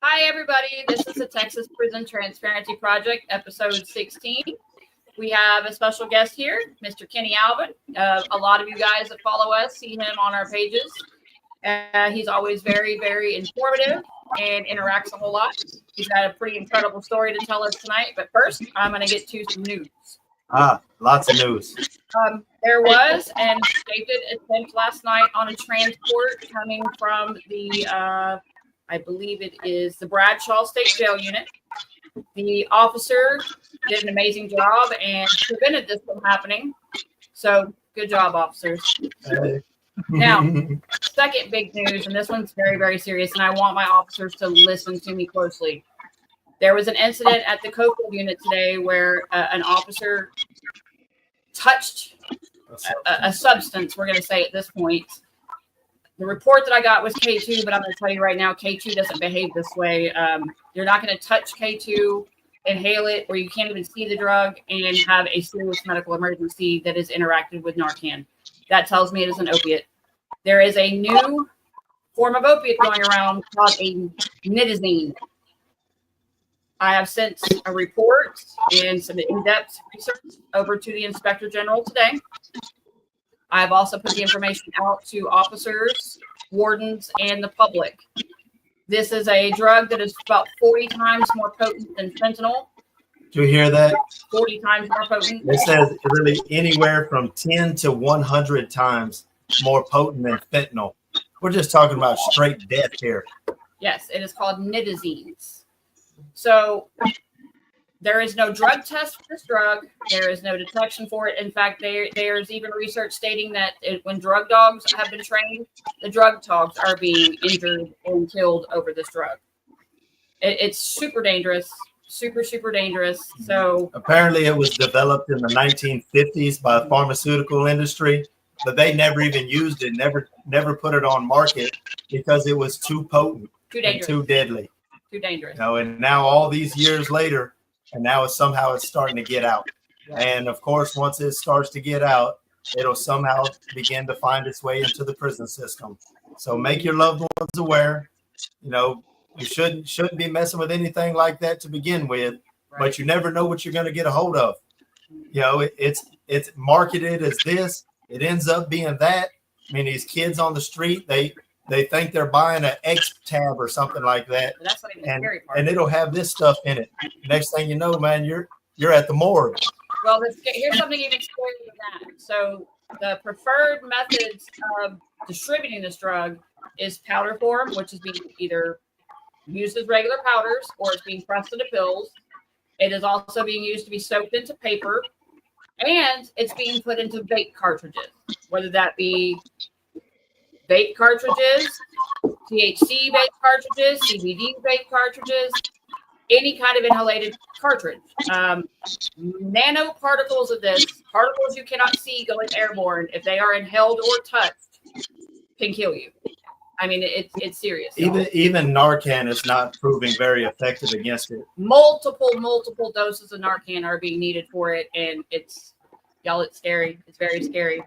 Hi, everybody. This is the Texas Prison Transparency Project, episode 16. We have a special guest here, Mr. Kenneth Alvin. A lot of you guys that follow us see him on our pages. He's always very, very informative and interacts a whole lot. He's got a pretty incredible story to tell us tonight. But first, I'm going to get to some news. Lots of news. There was an stated attempt last night on a transport coming from the, I believe it is the Bradshaw State Jail Unit. The officer did an amazing job and prevented this from happening. So good job, officers. Now, second big news, and this one's very, very serious, and I want my officers to listen to me closely. There was an incident at the Cofield unit today where an officer touched a substance, we're going to say at this point. The report that I got was K2, but I'm going to tell you right now, K2 doesn't behave this way. You're not going to touch K2, inhale it, or you can't even see the drug and have a serious medical emergency that is interacted with Narcan. That tells me it is an opiate. There is a new form of opiate going around called a nitazine. I have sent a report and some in-depth research over to the Inspector General today. I've also put the information out to officers, wardens, and the public. This is a drug that is about 40 times more potent than fentanyl. Did you hear that? 40 times more potent. It says really anywhere from 10 to 100 times more potent than fentanyl. We're just talking about straight death here. Yes, it is called nitazines. So there is no drug test for this drug. There is no detection for it. In fact, there's even research stating that when drug dogs have been trained, the drug dogs are being injured and killed over this drug. It's super dangerous, super, super dangerous. So apparently it was developed in the 1950s by the pharmaceutical industry, but they never even used it, never put it on market because it was too potent, too dangerous, and too deadly. Too dangerous. And now all these years later, and now it's starting to get out. Yeah. And of course, once it starts to get out, it'll somehow begin to find its way into the prison system. So make your loved ones aware. You shouldn't be messing with anything like that to begin with, right. But you never know what you're going to get a hold of. It's marketed as this. It ends up being that. I mean, these kids on the street, they think they're buying an X tab or something like that. That's not even the scary part. And it'll have this stuff in it. Next thing you know, man, you're at the morgue. Well, here's something even scarier than that. So the preferred methods of distributing this drug is powder form, which is being either used as regular powders or it's being pressed into pills. It is also being used to be soaked into paper, and it's being put into vape cartridges, whether that be vape cartridges, THC vape cartridges, CBD vape cartridges, any kind of inhalated cartridge. Nanoparticles of this, particles you cannot see going airborne, if they are inhaled or touched, can kill you. I mean, it's serious. Even Narcan is not proving very effective against it. Multiple doses of Narcan are being needed for it, and it's scary. It's very scary.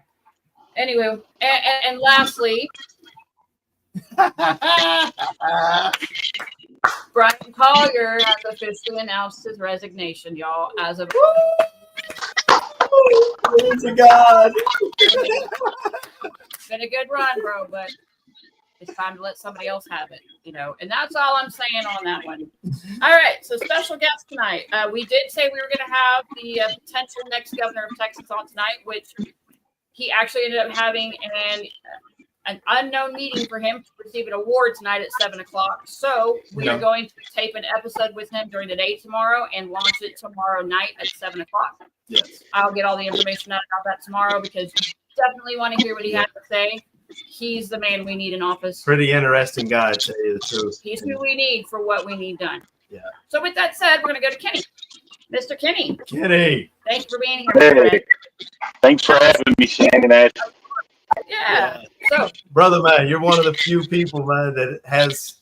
Anyway, and lastly, Brian Collier has officially announced his resignation, y'all, as of glory to God. It's been a good run, bro, but it's time to let somebody else have it, and that's all I'm saying on that one. All right, so special guest tonight. We did say we were going to have the potential next governor of Texas on tonight, which he actually ended up having an unknown meeting for him to receive an award tonight at 7:00. So we are going to tape an episode with him during the day tomorrow and launch it tomorrow night at 7:00. Yes. I'll get all the information out about that tomorrow because you definitely want to hear what he has to say. He's the man we need in office. Pretty interesting guy, to tell you the truth. He's who we need for what we need done. Yeah. So with that said, we're going to go to Kenny. Mr. Kenny. Kenny. Thanks for being here. Hey, thanks for having me, Shannon. Yeah. So, brother, man, you're one of the few people, man, that has,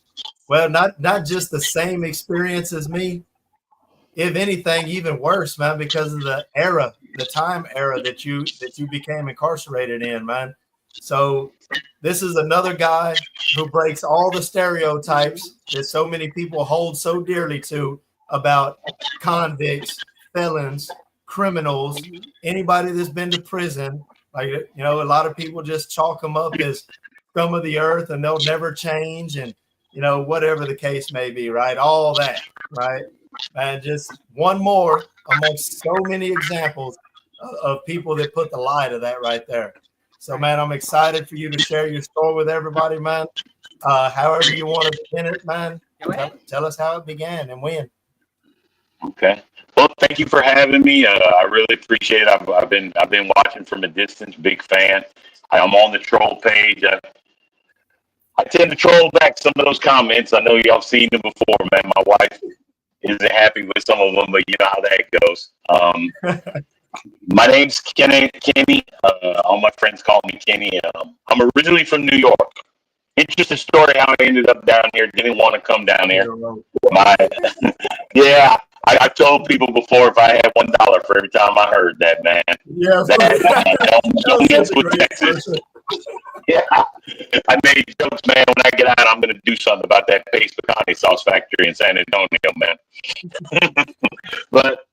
well, not just the same experience as me. If anything, even worse, man, because of the time era that you became incarcerated in, man. So this is another guy who breaks all the stereotypes that so many people hold so dearly to about convicts, felons, criminals, anybody that's been to prison. Like, you know, a lot of people just chalk them up as scum of the earth and they'll never change, and, you know, whatever the case may be, right? All that, right? And just one more amongst so many examples of people that put the lie to that right there. So, man, I'm excited for you to share your story with everybody, man. However you want to begin it, man. Tell us how it began and when. Okay. Well, thank you for having me. I really appreciate it. I've been watching from a distance. Big fan. I'm on the troll page. I tend to troll back some of those comments. I know y'all seen them before, man. My wife isn't happy with some of them, but you know how that goes. My name's Kenny. All my friends call me Kenny. I'm originally from New York. Interesting story how I ended up down here. Didn't want to come down here. Yeah, I've told people before, if I had $1 for every time I heard that, man. Yeah, don't mess with Texas. Yeah, I made jokes, man. When I get out, I'm going to do something about that paste pecani sauce factory in San Antonio, man. But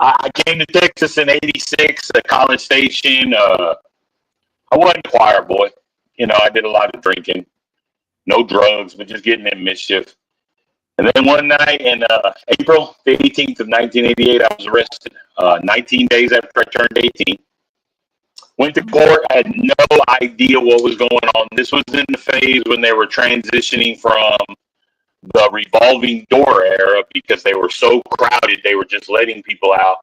I came to Texas in '86 at College Station. I wasn't a choir boy. You know, I did a lot of drinking. No drugs, but just getting in mischief. And then one night in April the 18th of 1988, I was arrested. 19 days after I turned 18. Went to court. I had no idea what was going on. This was in the phase when they were transitioning from the revolving door era, because they were so crowded, they were just letting people out,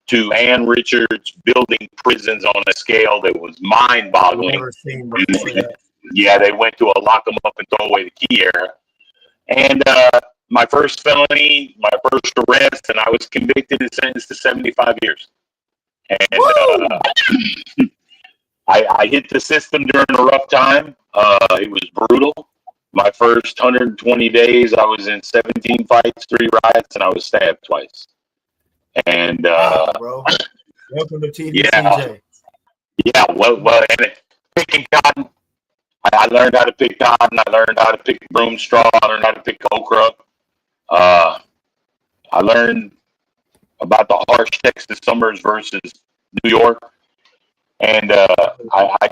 to Ann Richards building prisons on a scale that was mind-boggling. Yeah, they went to a lock them up and throw away the key era. And my first felony, my first arrest, and I was convicted and sentenced to 75 years. And I hit the system during a rough time. It was brutal. My first 120 days, I was in 17 fights, 3 riots, and I was stabbed twice. And bro, welcome to TVCJ. Yeah, well, and picking cotton. I learned how to pick cotton. I learned how to pick broom straw. I learned how to pick okra. I learned about the harsh Texas summers versus New York, and I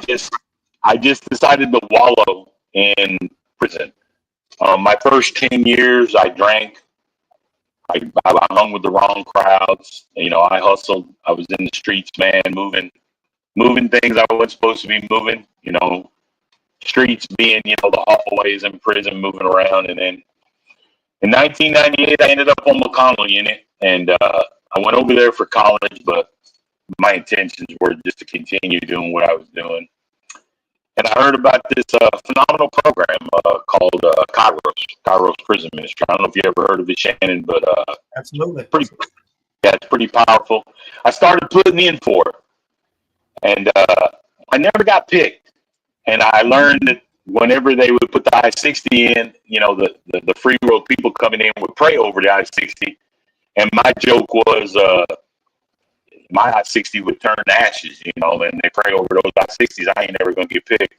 just decided to wallow in prison. My first 10 years, I drank. I hung with the wrong crowds. You know, I hustled. I was in the streets, man, moving things I wasn't supposed to be moving. You know, streets being, you know, the hallways in prison, moving around. And then in 1998, I ended up on McConnell unit, and I went over there for college, but my intentions were just to continue doing what I was doing. And I heard about this phenomenal program called Kairos Prison Ministry. I don't know if you ever heard of it, Shannon, but absolutely, it's pretty powerful. I started putting in for it, and I never got picked. And I learned that whenever they would put the I-60 in, you know, the free road people coming in would pray over the I-60. And my joke was my I-60 would turn to ashes, you know, and they pray over those I-60s. I ain't never going to get picked.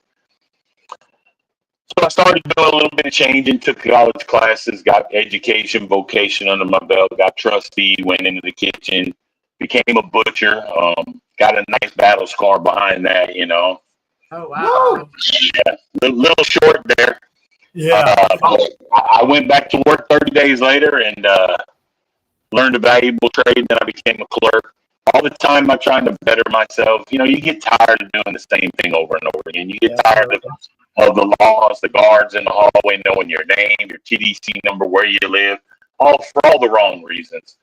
So I started doing a little bit of changing, took college classes, got education, vocation under my belt, got trustee, went into the kitchen, became a butcher, got a nice battle scar behind that, you know. Oh, wow. Yeah, a little short there. Yeah. I went back to work 30 days later and learned a valuable trade. Then I became a clerk. All the time I'm trying to better myself. You know, you get tired of doing the same thing over and over again. You get tired of the laws, the guards in the hallway knowing your name, your TDC number, where you live, all for all the wrong reasons.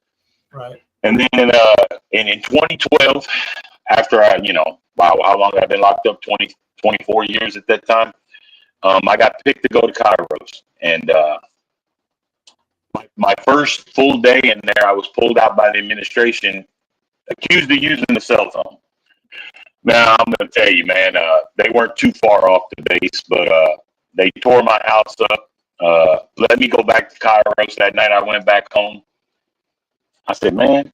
Right. And then in 2012, after wow, how long I've been locked up, 24 years at that time, I got picked to go to Kairos. And my first full day in there, I was pulled out by the administration, accused of using the cell phone. Now, I'm going to tell you, man, they weren't too far off the base, but they tore my house up, let me go back to Kairos. That night I went back home. I said, man,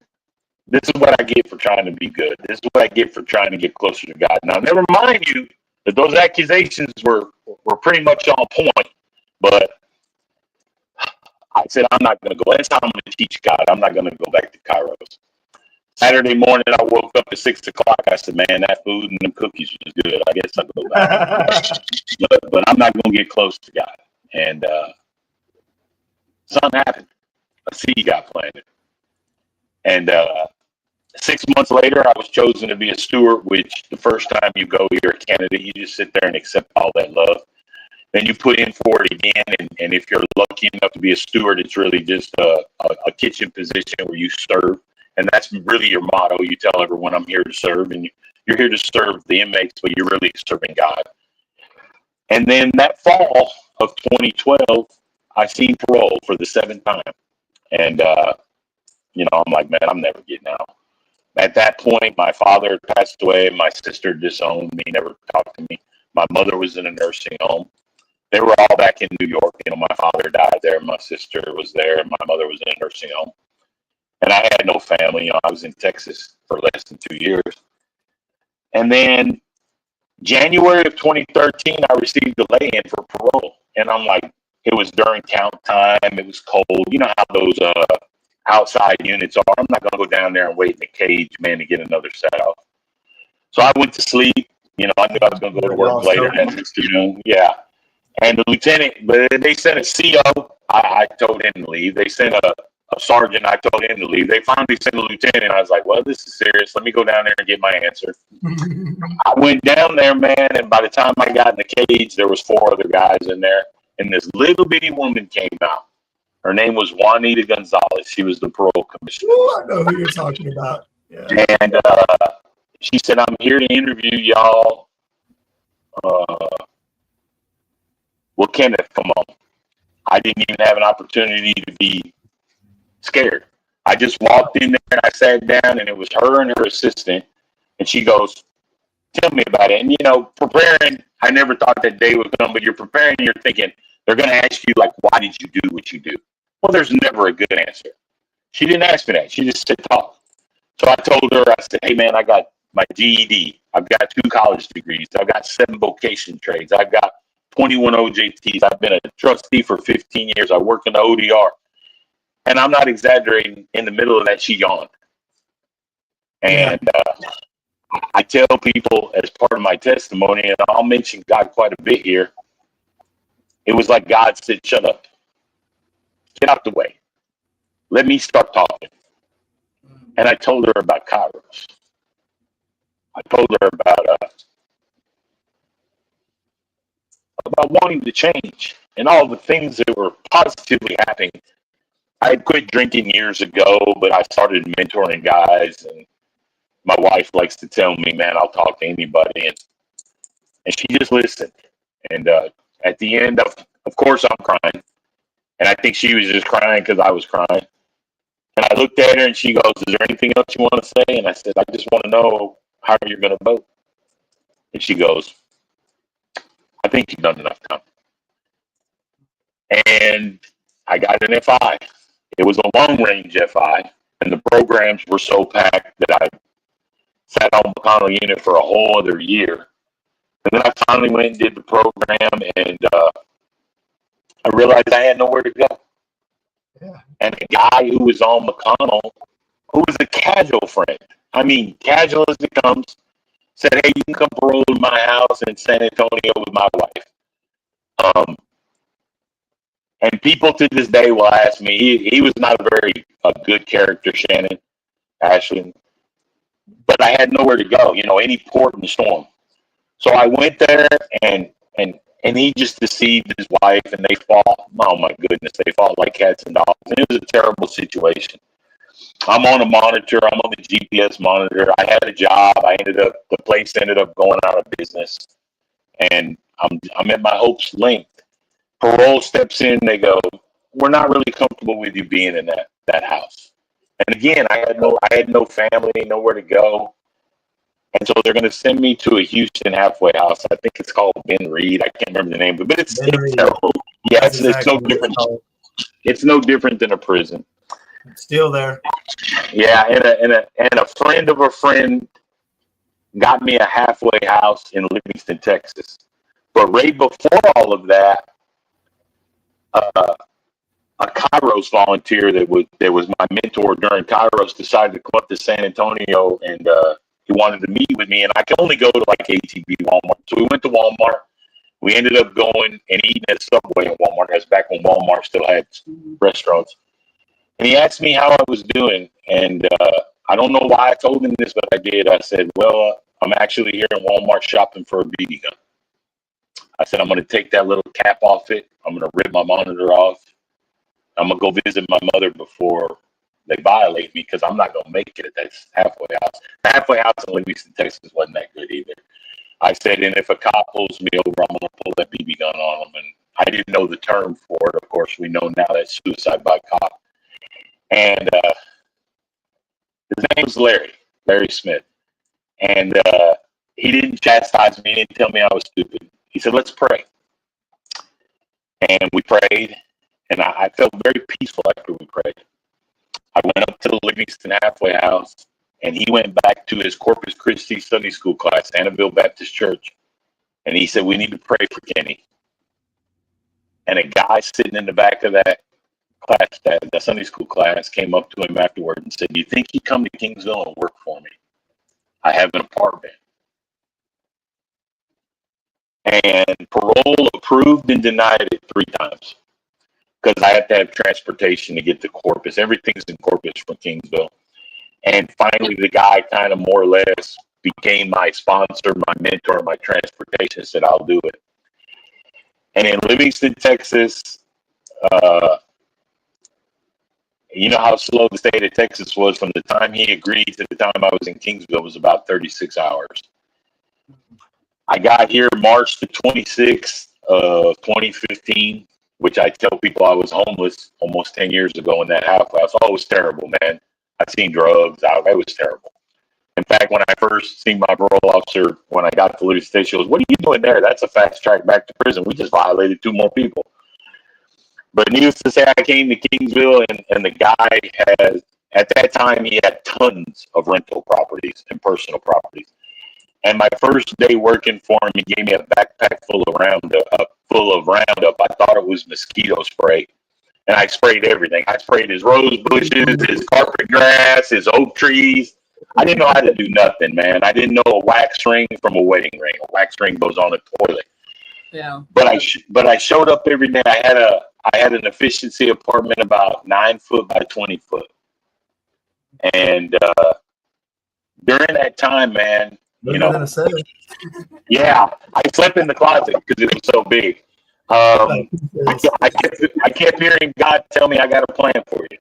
this is what I get for trying to be good. This is what I get for trying to get closer to God. Now, never mind you, those accusations were pretty much on point. But I said, I'm not going to go. That's how I'm going to teach God. I'm not going to go back to Kairos. Saturday morning, I woke up at 6 o'clock. I said, man, that food and them cookies was good. I guess I'll go back. but I'm not going to get close to God. And something happened. A seed got planted. And 6 months later, I was chosen to be a steward, which the first time you go, you're a candidate. You just sit there and accept all that love. Then you put in for it again. And if you're lucky enough to be a steward, it's really just a kitchen position where you serve. And that's really your motto. You tell everyone, I'm here to serve. And you're here to serve the inmates, but you're really serving God. And then that fall of 2012, I seen parole for the 7th time. And, I'm like, man, I'm never getting out. At that point, my father passed away. My sister disowned me, never talked to me. My mother was in a nursing home. They were all back in New York. My father died there. My sister was there. My mother was in a nursing home. And I had no family. I was in Texas for less than 2 years. And then January of 2013, I received a lay-in for parole. And I'm like, it was during count time. It was cold. You know how those outside units are. I'm not going to go down there and wait in the cage, man, to get another set off. So I went to sleep. I knew I was going to go to work later that afternoon. Yeah. And the lieutenant, but they sent a CO. I told him to leave. They sent a sergeant. I told him to leave. They finally sent a lieutenant. I was like, well, this is serious. Let me go down there and get my answer. I went down there, man, and by the time I got in the cage, there was 4 other guys in there. And this little bitty woman came out. Her name was Juanita Gonzalez. She was the parole commissioner. Oh, I know who you're talking about. Yeah. And she said, I'm here to interview y'all. Well, Kenneth, come on. I didn't even have an opportunity to be scared. I just walked in there and I sat down, and it was her and her assistant. And she goes, tell me about it. And, preparing, I never thought that day would come, but you're preparing, you're thinking, they're going to ask you, like, why did you do what you do? Well, there's never a good answer. She didn't ask me that. She just said, talk. So I told her, I said, hey, man, I got my GED. I've got 2 college degrees. I've got 7 vocation trades. I've got 21 OJTs. I've been a trustee for 15 years. I work in the ODR. And I'm not exaggerating. In the middle of that, she yawned. And I tell people as part of my testimony, and I'll mention God quite a bit here, it was like God said, shut up. Get out the way. Let me start talking. And I told her about Kairos. I told her about wanting to change and all the things that were positively happening. I had quit drinking years ago, but I started mentoring guys, and my wife likes to tell me, man, I'll talk to anybody. And she just listened. And at the end, of course, I'm crying. And I think she was just crying because I was crying. And I looked at her and she goes, is there anything else you want to say? And I said, I just want to know how you're going to vote. And she goes, I think you've done enough time. And I got an FI. It was a long range FI. And the programs were so packed that I sat on McConnell unit for a whole other year. And then I finally went and did the program, and I realized I had nowhere to go. Yeah. And the guy who was on McConnell, who was a casual friend, I mean, casual as it comes, said, hey, you can come parole to my house in San Antonio with my wife. And people to this day will ask me, he was not a good character, Shannon, Ashley, but I had nowhere to go, any port in the storm. So I went there, and he just deceived his wife, and they fought. Oh my goodness, they fought like cats and dogs. And it was a terrible situation. I'm on a monitor. I'm on the GPS monitor. I had a job. The place ended up going out of business, and I'm at my hopes linked. Parole steps in. They go, we're not really comfortable with you being in that house. And again, I had no family, nowhere to go. And so they're going to send me to a Houston halfway house. I think it's called Ben Reed. I can't remember the name, but it's terrible. Yeah, it's no different. It's no different than a prison. It's still there. Yeah, and a friend of a friend got me a halfway house in Livingston, Texas. But right before all of that, a Kairos volunteer that was my mentor during Kairos decided to come up to San Antonio, and he wanted to meet with me. And I could only go to like ATV, Walmart. So we went to Walmart. We ended up going and eating at Subway in Walmart. That's back when Walmart still had restaurants. And he asked me how I was doing. And I don't know why I told him this, but I did. I said, well, I'm actually here in Walmart shopping for a BB gun. I said, I'm going to take that little cap off it. I'm going to rip my monitor off. I'm going to go visit my mother before they violate me, because I'm not going to make it at that halfway house. The halfway house in Livingston, Texas wasn't that good either. I said, and if a cop pulls me over, I'm going to pull that BB gun on him. And I didn't know the term for it. Of course, we know now that's suicide by cop. And his name was Larry Smith. And he didn't chastise me. He didn't tell me I was stupid. He said, let's pray. And we prayed. And I felt very peaceful after we prayed. I went up to the Livingston halfway house, and he went back to his Corpus Christi Sunday school class, Annabelle Baptist Church. And he said, we need to pray for Kenny. And a guy sitting in the back of that class, that Sunday school class, came up to him afterward and said, do you think he'd come to Kingsville and work for me? I have an apartment. And parole approved and denied it 3 times. Because I have to have transportation to get to Corpus. Everything's in Corpus from Kingsville. And finally, the guy kind of more or less became my sponsor, my mentor, my transportation, said, I'll do it. And in Livingston, Texas, you know how slow the state of Texas was. From the time he agreed to the time I was in Kingsville was about 36 hours. I got here March the 26th of 2015. Which I tell people I was homeless almost 10 years ago in that halfway house. Oh, it was terrible, man. I've seen drugs. It was terrible. In fact, when I first seen my parole officer, when I got to Livingston Station, she goes, what are you doing there? That's a fast track back to prison. We just violated 2 more people. But needless to say, I came to Kingsville, and the guy has, at that time, he had tons of rental properties and personal properties. And my first day working for him, he gave me a backpack full of Roundup. I thought it was mosquito spray. And I sprayed everything. I sprayed his rose bushes, his carpet grass, his oak trees. I didn't know how to do nothing, man. I didn't know a wax ring from a wedding ring. A wax ring goes on a toilet. Yeah. But I showed up every day. I had an efficiency apartment about 9 foot by 20 foot. And during that time, man, yeah, I slept in the closet because it was so big. I kept hearing God tell me I got a plan for you.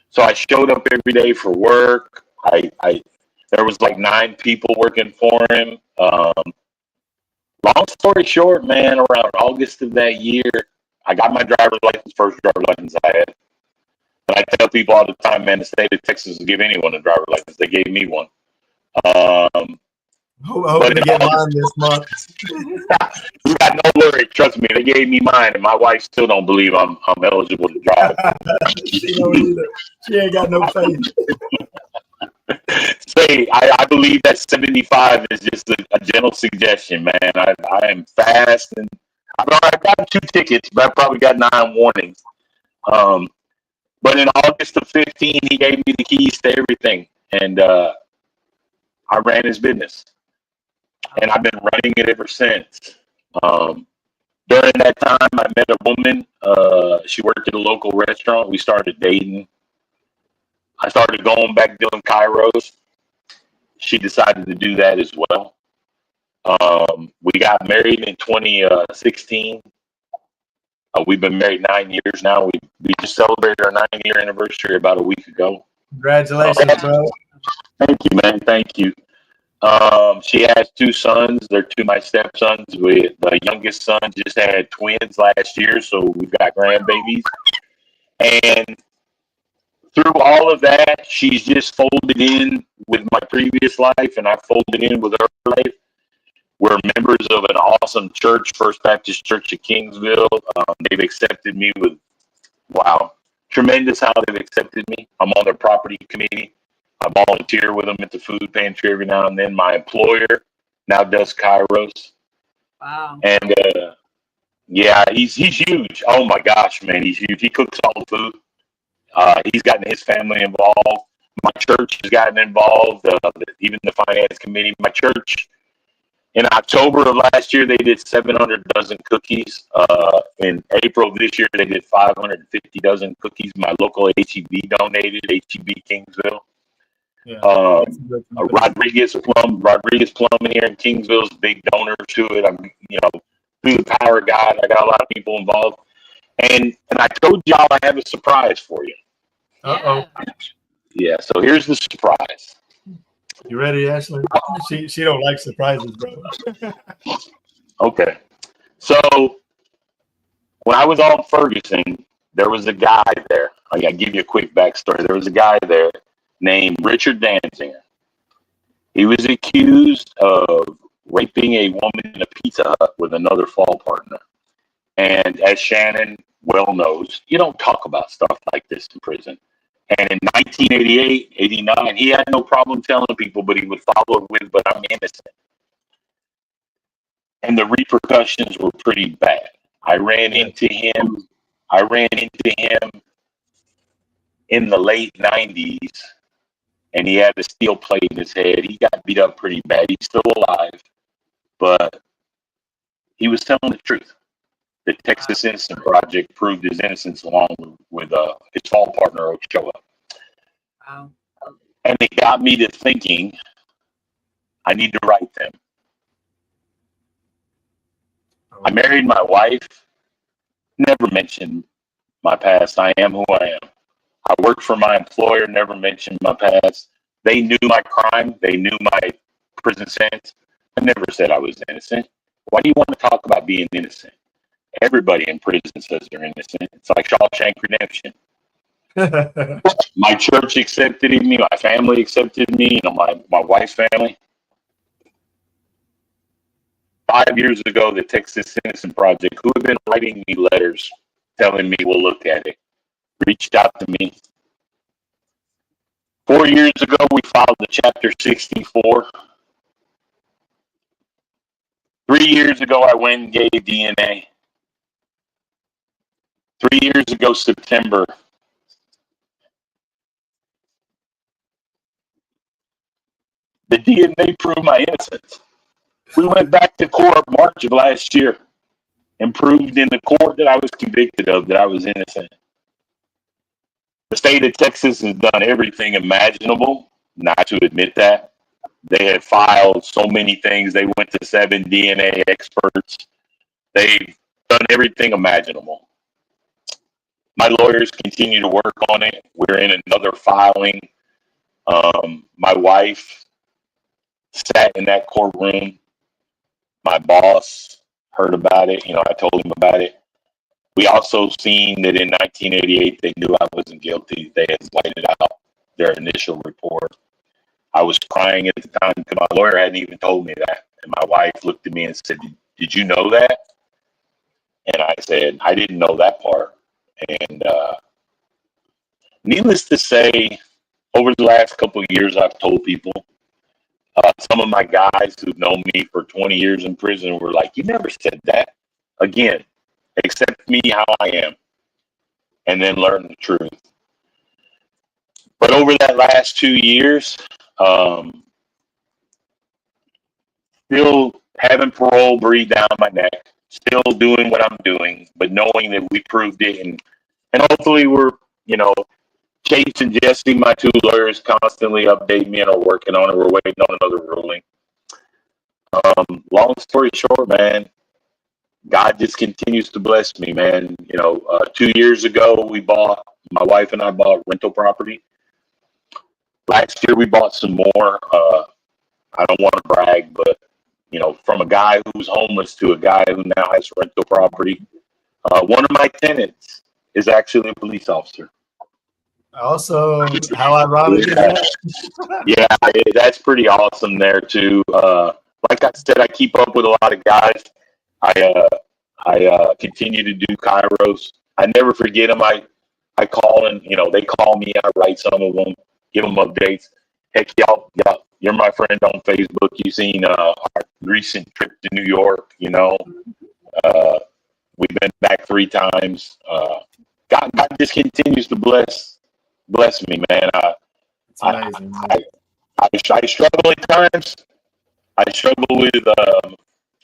So I showed up every day for work. There was like 9 people working for him. Long story short, man, around August of that year, I got my driver's license, first driver's license I had. And I tell people all the time, man, the state of Texas will give anyone a driver's license. They gave me one. Hoping to get mine this month. You got no worry. Trust me, they gave me mine, and my wife still don't believe I'm eligible to drive. She don't either. She ain't got no faith. Say, I believe that 75 is just a gentle suggestion, man. I am fast, and I've got 2 tickets, but I've probably got 9 warnings. But in August of 15, he gave me the keys to everything, and I ran his business. And I've been running it ever since. During that time, I met a woman. She worked at a local restaurant. We started dating. I started going back doing Kairos. She decided to do that as well. We got married in 2016. We've been married 9 years now. We just celebrated our 9-year anniversary about a week ago. Congratulations, bro. Thank you, man. Thank you. She has 2 sons. They're 2 of my stepsons. The youngest son just had twins last year, so we've got grandbabies. And through all of that, she's just folded in with my previous life, and I folded in with her life. We're members of an awesome church, First Baptist Church of Kingsville. They've accepted me with, wow, tremendous how they've accepted me. I'm on their property committee. I volunteer with him at the food pantry every now and then. My employer now does Kairos. Wow. And yeah, he's huge. Oh my gosh, man, he's huge. He cooks all the food. He's gotten his family involved. My church has gotten involved. Even the finance committee. My church, in October of last year, they did 700 dozen cookies. In April of this year, they did 550 dozen cookies. My local HEB donated. HEB Kingsville. Yeah. Rodriguez Plumbing here in Kingsville is a big donor to it. I'm, through the power of God, I got a lot of people involved. And I told y'all I have a surprise for you. Uh-oh. Yeah, so here's the surprise. You ready, Ashley? She don't like surprises, bro. Okay. So when I was on Ferguson, there was a guy there. I gotta give you a quick backstory. There was a guy there named Richard Danzinger. He was accused of raping a woman in a Pizza Hut with another fall partner. And as Shannon well knows, you don't talk about stuff like this in prison. And in 1988, 89, he had no problem telling people, but he would follow it with, but I'm innocent. And the repercussions were pretty bad. I ran into him in the late 90s, and he had a steel plate in his head. He got beat up pretty bad. He's still alive, but he was telling the truth. The Texas Innocence Project proved his innocence along with his fall partner, Ochoa. Wow. And it got me to thinking, I need to write them. I married my wife, never mentioned my past. I am who I am. I worked for my employer, never mentioned my past. They knew my crime. They knew my prison sentence. I never said I was innocent. Why do you want to talk about being innocent? Everybody in prison says they're innocent. It's like Shawshank Redemption. My church accepted me. My family accepted me. My wife's family. 5 years ago, the Texas Innocence Project, who had been writing me letters telling me we'll look at it, reached out to me. 4 years ago, we filed the Chapter 64. 3 years ago, I went and gave DNA. 3 years ago, September, the DNA proved my innocence. We went back to court March of last year and proved in the court that I was convicted of, that I was innocent. The state of Texas has done everything imaginable not to admit that. They have filed so many things. They went to 7 DNA experts. They've done everything imaginable. My lawyers continue to work on it. We're in another filing. My wife sat in that courtroom. My boss heard about it. I told him about it. We also seen that in 1988, they knew I wasn't guilty. They had whited out their initial report. I was crying at the time because my lawyer hadn't even told me that. And my wife looked at me and said, "Did you know that?" And I said, "I didn't know that part." And needless to say, over the last couple of years, I've told people, some of my guys who've known me for 20 years in prison were like, "You never said that." Again, accept me how I am and then learn the truth. But over that last 2 years, still having parole breathe down my neck, still doing what I'm doing, but knowing that we proved it, and hopefully we're, Chase and Jesse, my 2 lawyers, constantly update me and are working on it. We're waiting on another ruling. Long story short, man, God just continues to bless me, man. 2 years ago, my wife and I bought rental property. Last year, we bought some more. I don't want to brag, but, from a guy who was homeless to a guy who now has rental property. One of my tenants is actually a police officer. Also, how ironic is that? Yeah, that's pretty awesome there too. Like I said, I keep up with a lot of guys. I continue to do Kairos. I never forget them. I call and they call me. I write some of them, give them updates. Heck, y'all, you're my friend on Facebook. You've seen our recent trip to New York. You know, we've been back 3 times. God just continues to bless me, man. It's amazing. I struggle at times. I struggle with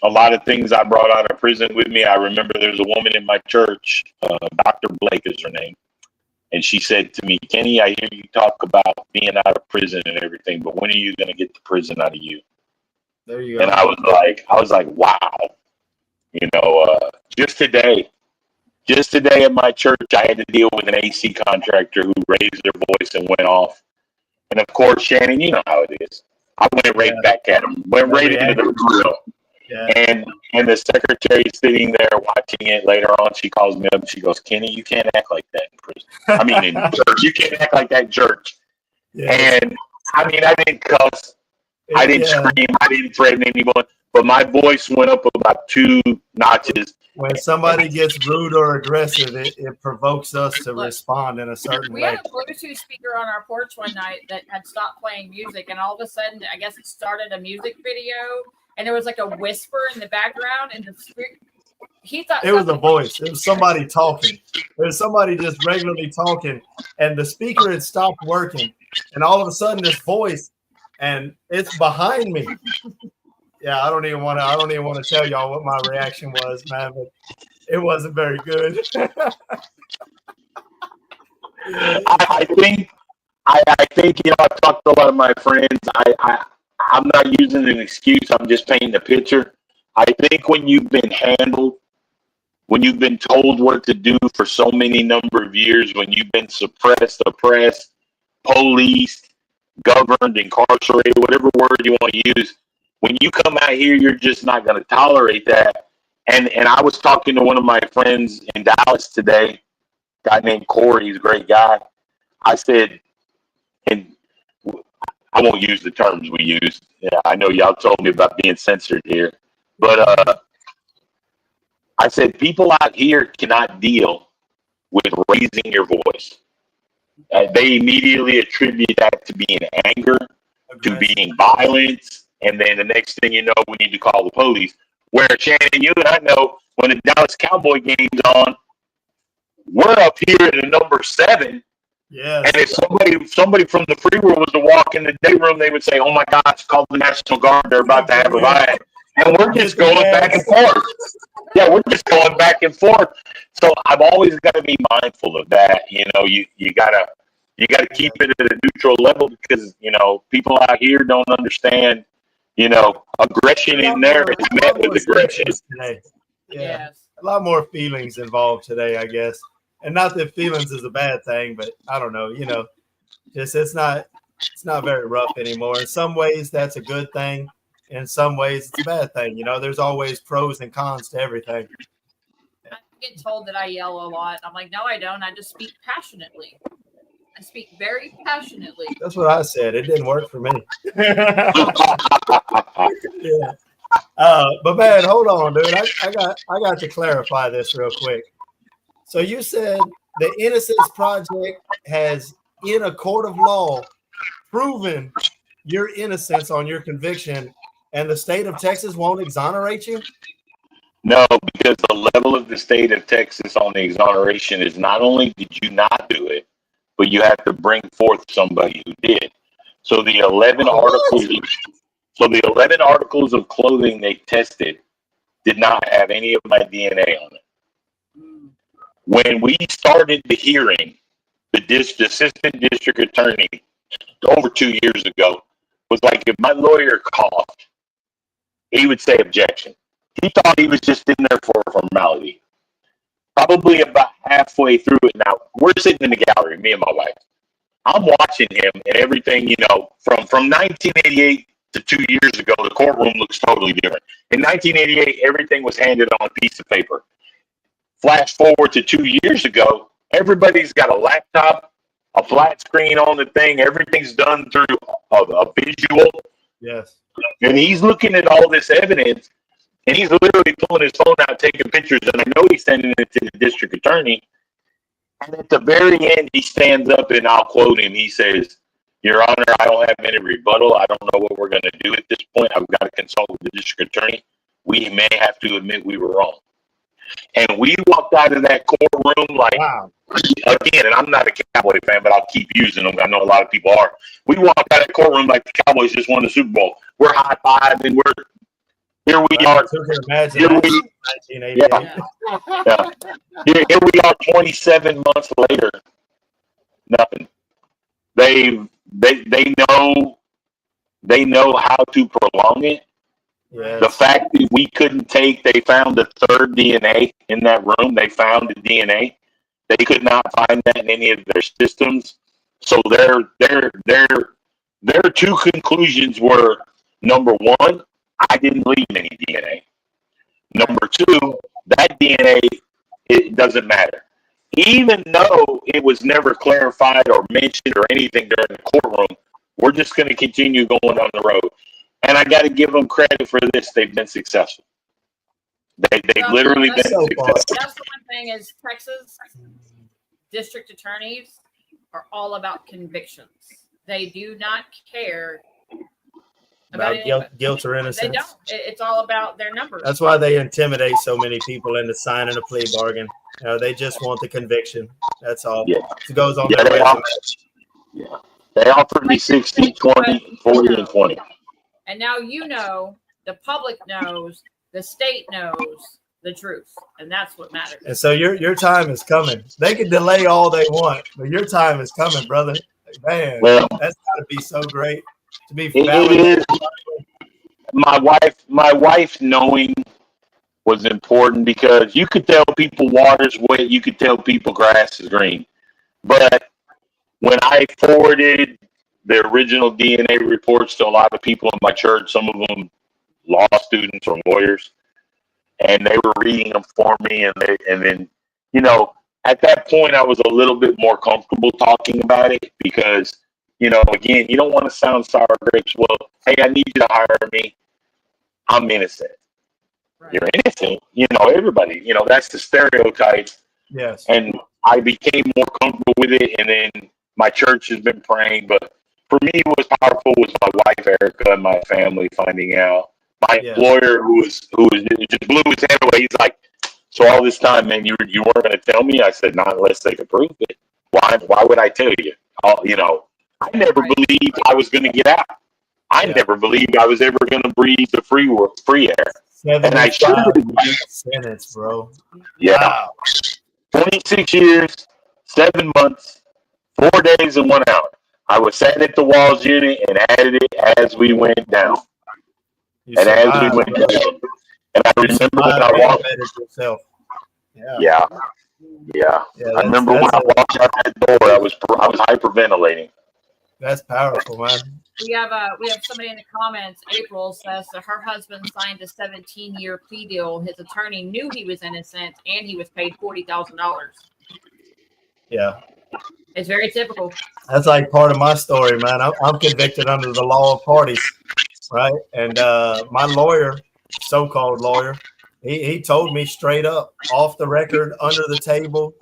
a lot of things I brought out of prison with me. I remember there's a woman in my church, Dr. Blake is her name. And she said to me, Kenny, I hear you talk about being out of prison and everything, but when are you going to get the prison out of you? There you go. And I was like, wow. You know, just today at my church, I had to deal with an AC contractor who raised their voice and went off. And of course, Shannon, you know how it is. I went right back at him, went right into the grill. Yeah. And the secretary sitting there watching it later on, she calls me up and she goes, Kenny, you can't act like that in prison. I mean, in church. You can't act like that in church. Yes. And I mean, I didn't cuss. I didn't scream. I didn't threaten anyone. But my voice went up about 2 notches. When somebody gets rude or aggressive, it provokes us to respond in a certain way. We had a Bluetooth speaker on our porch one night that had stopped playing music, and all of a sudden, I guess it started a music video, and there was like a whisper in the background, and he thought it was a voice. It was somebody talking. It was somebody just regularly talking, and the speaker had stopped working, and all of a sudden, this voice, and it's behind me. Yeah, I don't even want to tell y'all what my reaction was, man, but it wasn't very good. I think, you know, I've talked to a lot of my friends. I'm not using an excuse. I'm just painting a picture. I think when you've been handled, when you've been told what to do for so many number of years, when you've been suppressed, oppressed, policed, governed, incarcerated, whatever word you want to use, when you come out here, you're just not going to tolerate that. And I was talking to one of my friends in Dallas today, a guy named Corey. He's a great guy. I said, and I won't use the terms we use. Yeah, I know y'all told me about being censored here. But I said, people out here cannot deal with raising your voice. They immediately attribute that to being anger, to being violence. And then the next thing you know, we need to call the police. Where, Shannon, you and I know, when the Dallas Cowboy game's on, we're up here at a number 7. Yes. And if somebody from the free world was to walk in the day room, they would say, oh, my gosh, call the National Guard. They're about to have a riot. And we're just going back and forth. Yeah, we're just going back and forth. So I've always got to be mindful of that. You know, you gotta keep it at a neutral level because, you know, people out here don't understand. You know, aggression in there is met with aggression. Today. Yeah. Yes. A lot more feelings involved today, I guess. And not that feelings is a bad thing, but I don't know, you know, just it's not very rough anymore. In some ways, that's a good thing. In some ways, it's a bad thing. You know, there's always pros and cons to everything. I get told that I yell a lot. I'm like, no, I don't. I just speak passionately. I speak very passionately. That's what I said. It didn't work for me. Yeah. But man, hold on, dude. I got to clarify this real quick. So you said the Innocence Project has, in a court of law, proven your innocence on your conviction, and the state of Texas won't exonerate you? No, because the level of the state of Texas on the exoneration is not only did you not do it, but you have to bring forth somebody who did. So the 11 articles of clothing they tested did not have any of my DNA on it. When we started the hearing, the assistant district attorney over 2 years ago was like, if my lawyer coughed, he would say objection. He thought he was just in there for a formality. Probably about halfway through it now, we're sitting in the gallery, me and my wife. I'm watching him and everything, you know, from 1988 to 2 years ago, the courtroom looks totally different. In 1988, everything was handed on a piece of paper. Flash forward to 2 years ago, everybody's got a laptop, a flat screen on the thing. Everything's done through a visual. Yes. And he's looking at all this evidence, and he's literally pulling his phone out, taking pictures. And I know he's sending it to the district attorney. And at the very end, he stands up, and I'll quote him. He says, Your Honor, I don't have any rebuttal. I don't know what we're going to do at this point. I've got to consult with the district attorney. We may have to admit we were wrong. And we walked out of that courtroom like, Wow. Again, and I'm not a Cowboy fan, but I'll keep using them. I know a lot of people are. We walked out of that courtroom like the Cowboys just won the Super Bowl. We're high-fiving. Here we are. Who can imagine Here that? we, 1988. yeah. Here we are 27 months later. Nothing. They know how to prolong it. Yes. The fact that we couldn't they found the third DNA in that room. They found the DNA. They could not find that in any of their systems. So their two conclusions were: number one, I didn't leave any DNA. Number two, that DNA, it doesn't matter. Even though it was never clarified or mentioned or anything during the courtroom, we're just going to continue going on the road. And I got to give them credit for this. They've been successful. They've literally been successful. That's the one thing is Texas district attorneys are all about convictions. They do not care about guilt or innocence. They don't. It's all about their numbers. That's why they intimidate so many people into signing a plea bargain. You know, they just want the conviction. That's all. Yeah. It goes on their resume. They offered me 60, 20, 40, and 20. And now the public knows, the state knows the truth, and that's what matters. And so your time is coming. They can delay all they want, but your time is coming, brother. Man, that's got to be so great to be validated. My wife knowing was important because you could tell people water's wet, you could tell people grass is green. But when I forwarded the original DNA reports to a lot of people in my church, some of them law students or lawyers, and they were reading them for me, and then at that point I was a little bit more comfortable talking about it because again, you don't want to sound sour grapes. Well, hey, I need you to hire me. I'm innocent. Right. You're innocent. Everybody. That's the stereotype. Yes. And I became more comfortable with it, and then my church has been praying. But for me, what was powerful was my wife Erica and my family finding out. My employer, who was just blew his head away. He's like, "So all this time, man, you weren't going to tell me?" I said, "Not unless they could prove it. Why would I tell you?" I never believed I was going to get out. I never believed I was ever going to breathe the free air. And I should have. Sentence, bro. Yeah. Wow. 26 years, 7 months, 4 days, and 1 hour. I was sat at the Walls unit and added it as we went down. And I remember when I walked. Yeah. I remember when I walked out that door, I was hyperventilating. That's powerful, man. We have somebody in the comments. April says that her husband signed a 17-year plea deal. His attorney knew he was innocent, and he was paid $40,000. Yeah, it's very typical. That's like part of my story, man. I'm convicted under the law of parties, right? And my lawyer, so-called lawyer, he told me straight up, off the record, under the table,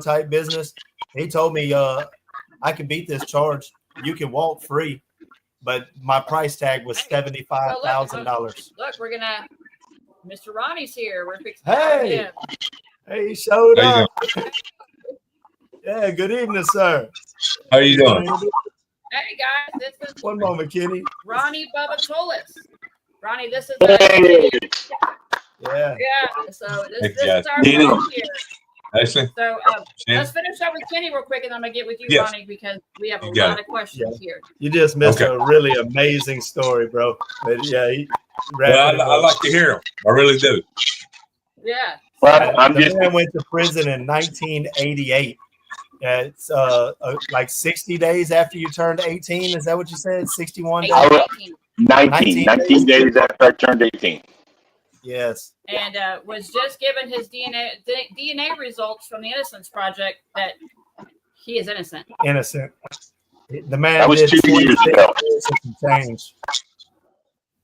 type business. He told me I could beat this charge. You can walk free, but my price tag was $75,000. Look, we're gonna. Mr. Ronnie's here. We're fixing. Hey, he showed up. Yeah, good evening, sir. How you doing? Hey guys, this is one moment, Kenny. Ronnie Bubba Tullos. Ronnie, this is yeah. So this is our here. Excellent. So let's finish up with Kenny real quick, and I'm gonna get with you, Ronnie, because we have a lot of questions here. You just missed a really amazing story, bro. But I like to hear him. I really do. Yeah. Well, the man went to prison in 1988. It's like 60 days after you turned 18. Is that what you said? 61 days? 19 days after I turned 18. Yes. And was just given his DNA results from the Innocence Project that he is innocent. Innocent. The man that was did 2 years ago. Change.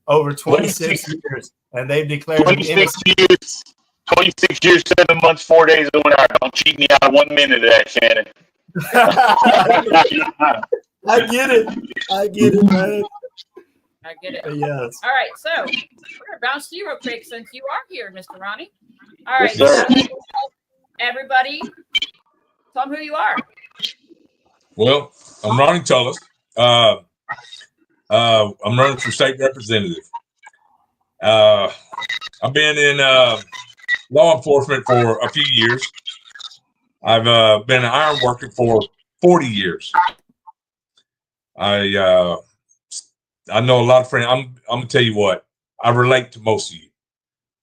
Over 26 years. And they've declared 26 years. 26 years, 7 months, 4 days, and 1 hour. Don't cheat me out of 1 minute of that, Shannon. I get it, man. I get it. Yes. All right, so we're gonna bounce to you real quick since you are here, Mr. Ronnie. All right, Yes, sir. everybody, tell them who you are. Well, I'm Ronnie Tullos. I'm running for state representative. I've been in law enforcement for a few years. I've been an iron worker for 40 years. I know a lot of friends. I'm gonna tell you what, I relate to most of you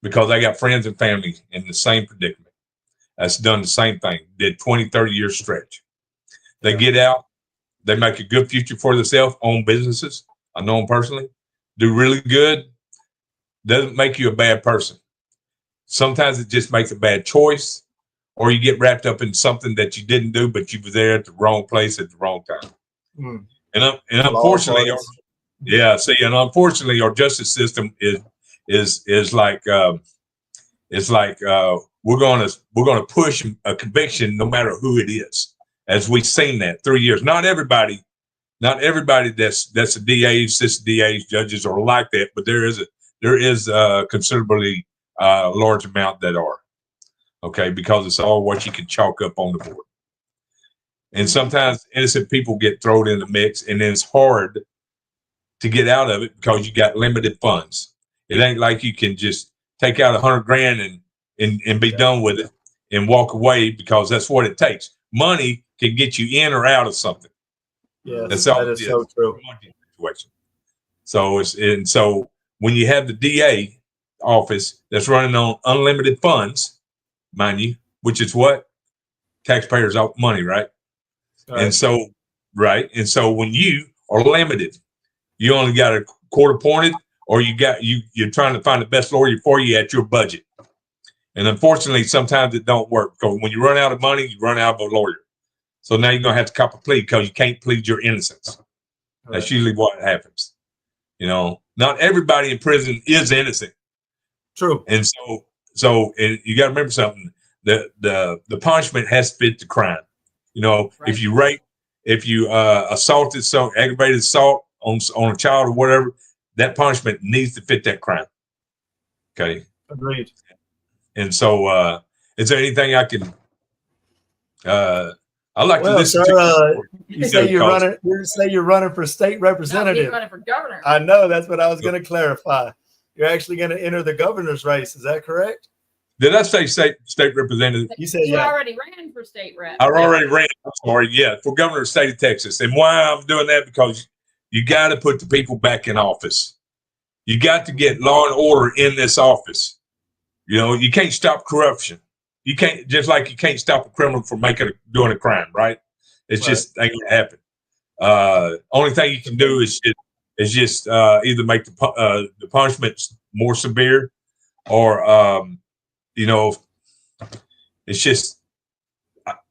because I got friends and family in the same predicament. That's done the same thing, did 20, 30 year stretch. They get out, they make a good future for themselves, own businesses. I know them personally, do really good. Doesn't make you a bad person. Sometimes it just makes a bad choice, or you get wrapped up in something that you didn't do, but you were there at the wrong place at the wrong time. And unfortunately, unfortunately, our justice system is like we're gonna push a conviction no matter who it is, as we've seen that 3 years. Not everybody that's a DA, assistant DAs, judges are like that, but there is a considerably large amount that are. Okay, because it's all what you can chalk up on the board. And sometimes innocent people get thrown in the mix, and then it's hard to get out of it because you got limited funds. It ain't like you can just take out $100,000 and be done with it and walk away, because that's what it takes. Money can get you in or out of something. Yes, that's all that is so true. So when you have the DA office that's running on unlimited funds, mind you, which is what taxpayers' money, right? And so when you are limited, you only got a court appointed, or you're trying to find the best lawyer for you at your budget. And unfortunately, sometimes it don't work, because when you run out of money, you run out of a lawyer. So now you're gonna have to cop a plea because you can't plead your innocence. That's usually what happens. You know, not everybody in prison is innocent. True. And so you got to remember something. The punishment has to fit the crime. You know, if you rape, if you assaulted, aggravated assault on a child or whatever, that punishment needs to fit that crime. Okay. Agreed. And so, is there anything I can? I like to listen to. You say you're running. You say you're running for state representative. No, running for governor. I know, that's what I was going to clarify. You're actually going to enter the governor's race. Is that correct? Did I say state representative? You said you already ran for state rep. I already ran. I'm sorry. Yeah, for governor of the state of Texas. And why I'm doing that, because you got to put the people back in office. You got to get law and order in this office. You know, you can't stop corruption. You can't, just like you can't stop a criminal from doing a crime, right? It's just ain't gonna happen. Only thing you can do is just either make the punishments more severe, or you know, it's just,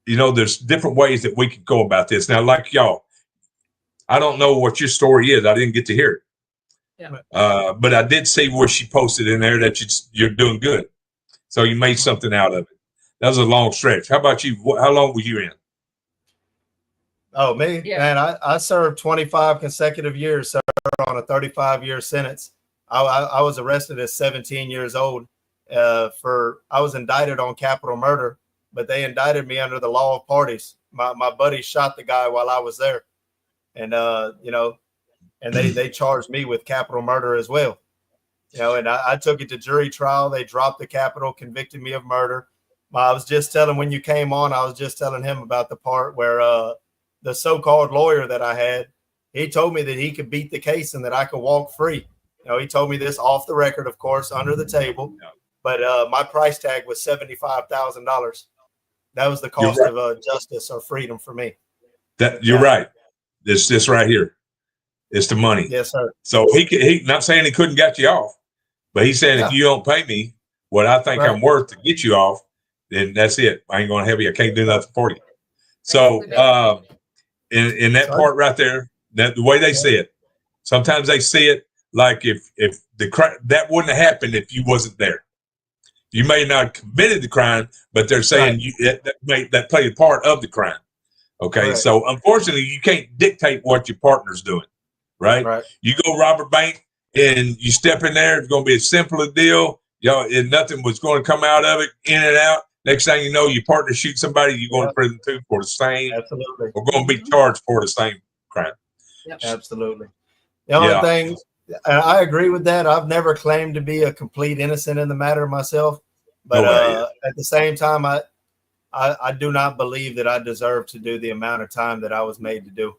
you know, there's different ways that we can go about this. Now, like y'all, I don't know what your story is. I didn't get to hear it. Yeah. But I did see where she posted in there that you're doing good. So you made something out of it. That was a long stretch. How about you? How long were you in? Oh, me? Yeah. Man, I served 25 consecutive years, sir, on a 35-year sentence. I was arrested at 17 years old. I was indicted on capital murder, but they indicted me under the law of parties. My buddy shot the guy while I was there. And, you know, and they charged me with capital murder as well. You know, and I took it to jury trial. They dropped the capital, convicted me of murder. I was just telling, when you came on, I was just telling him about the part where the so-called lawyer that I had, he told me that he could beat the case and that I could walk free. You know, he told me this off the record, of course, under the table. But my price tag was $75,000. That was the cost of justice or freedom for me. That you're right. This right here. It's the money. Yes, sir. So he not saying he couldn't get you off, but he's saying if you don't pay me what I think I'm worth to get you off, then that's it. I ain't going to have you. I can't do nothing for you. So in that part right there, that the way they see it, sometimes they see it like if that wouldn't have happened if you wasn't there. You may not have committed the crime, but they're saying that played a part of the crime. Okay, Right. so unfortunately, you can't dictate what your partner's doing, right? Right. You go rob a bank and you step in there, it's going to be a simpler deal. And nothing was going to come out of it, in and out. Next thing you know, your partner shoots somebody, you're going to prison too for the same. Absolutely. We're going to be charged for the same crime. Yep. Absolutely. The only thing, and I agree with that. I've never claimed to be a complete innocent in the matter myself, but at the same time, I do not believe that I deserve to do the amount of time that I was made to do.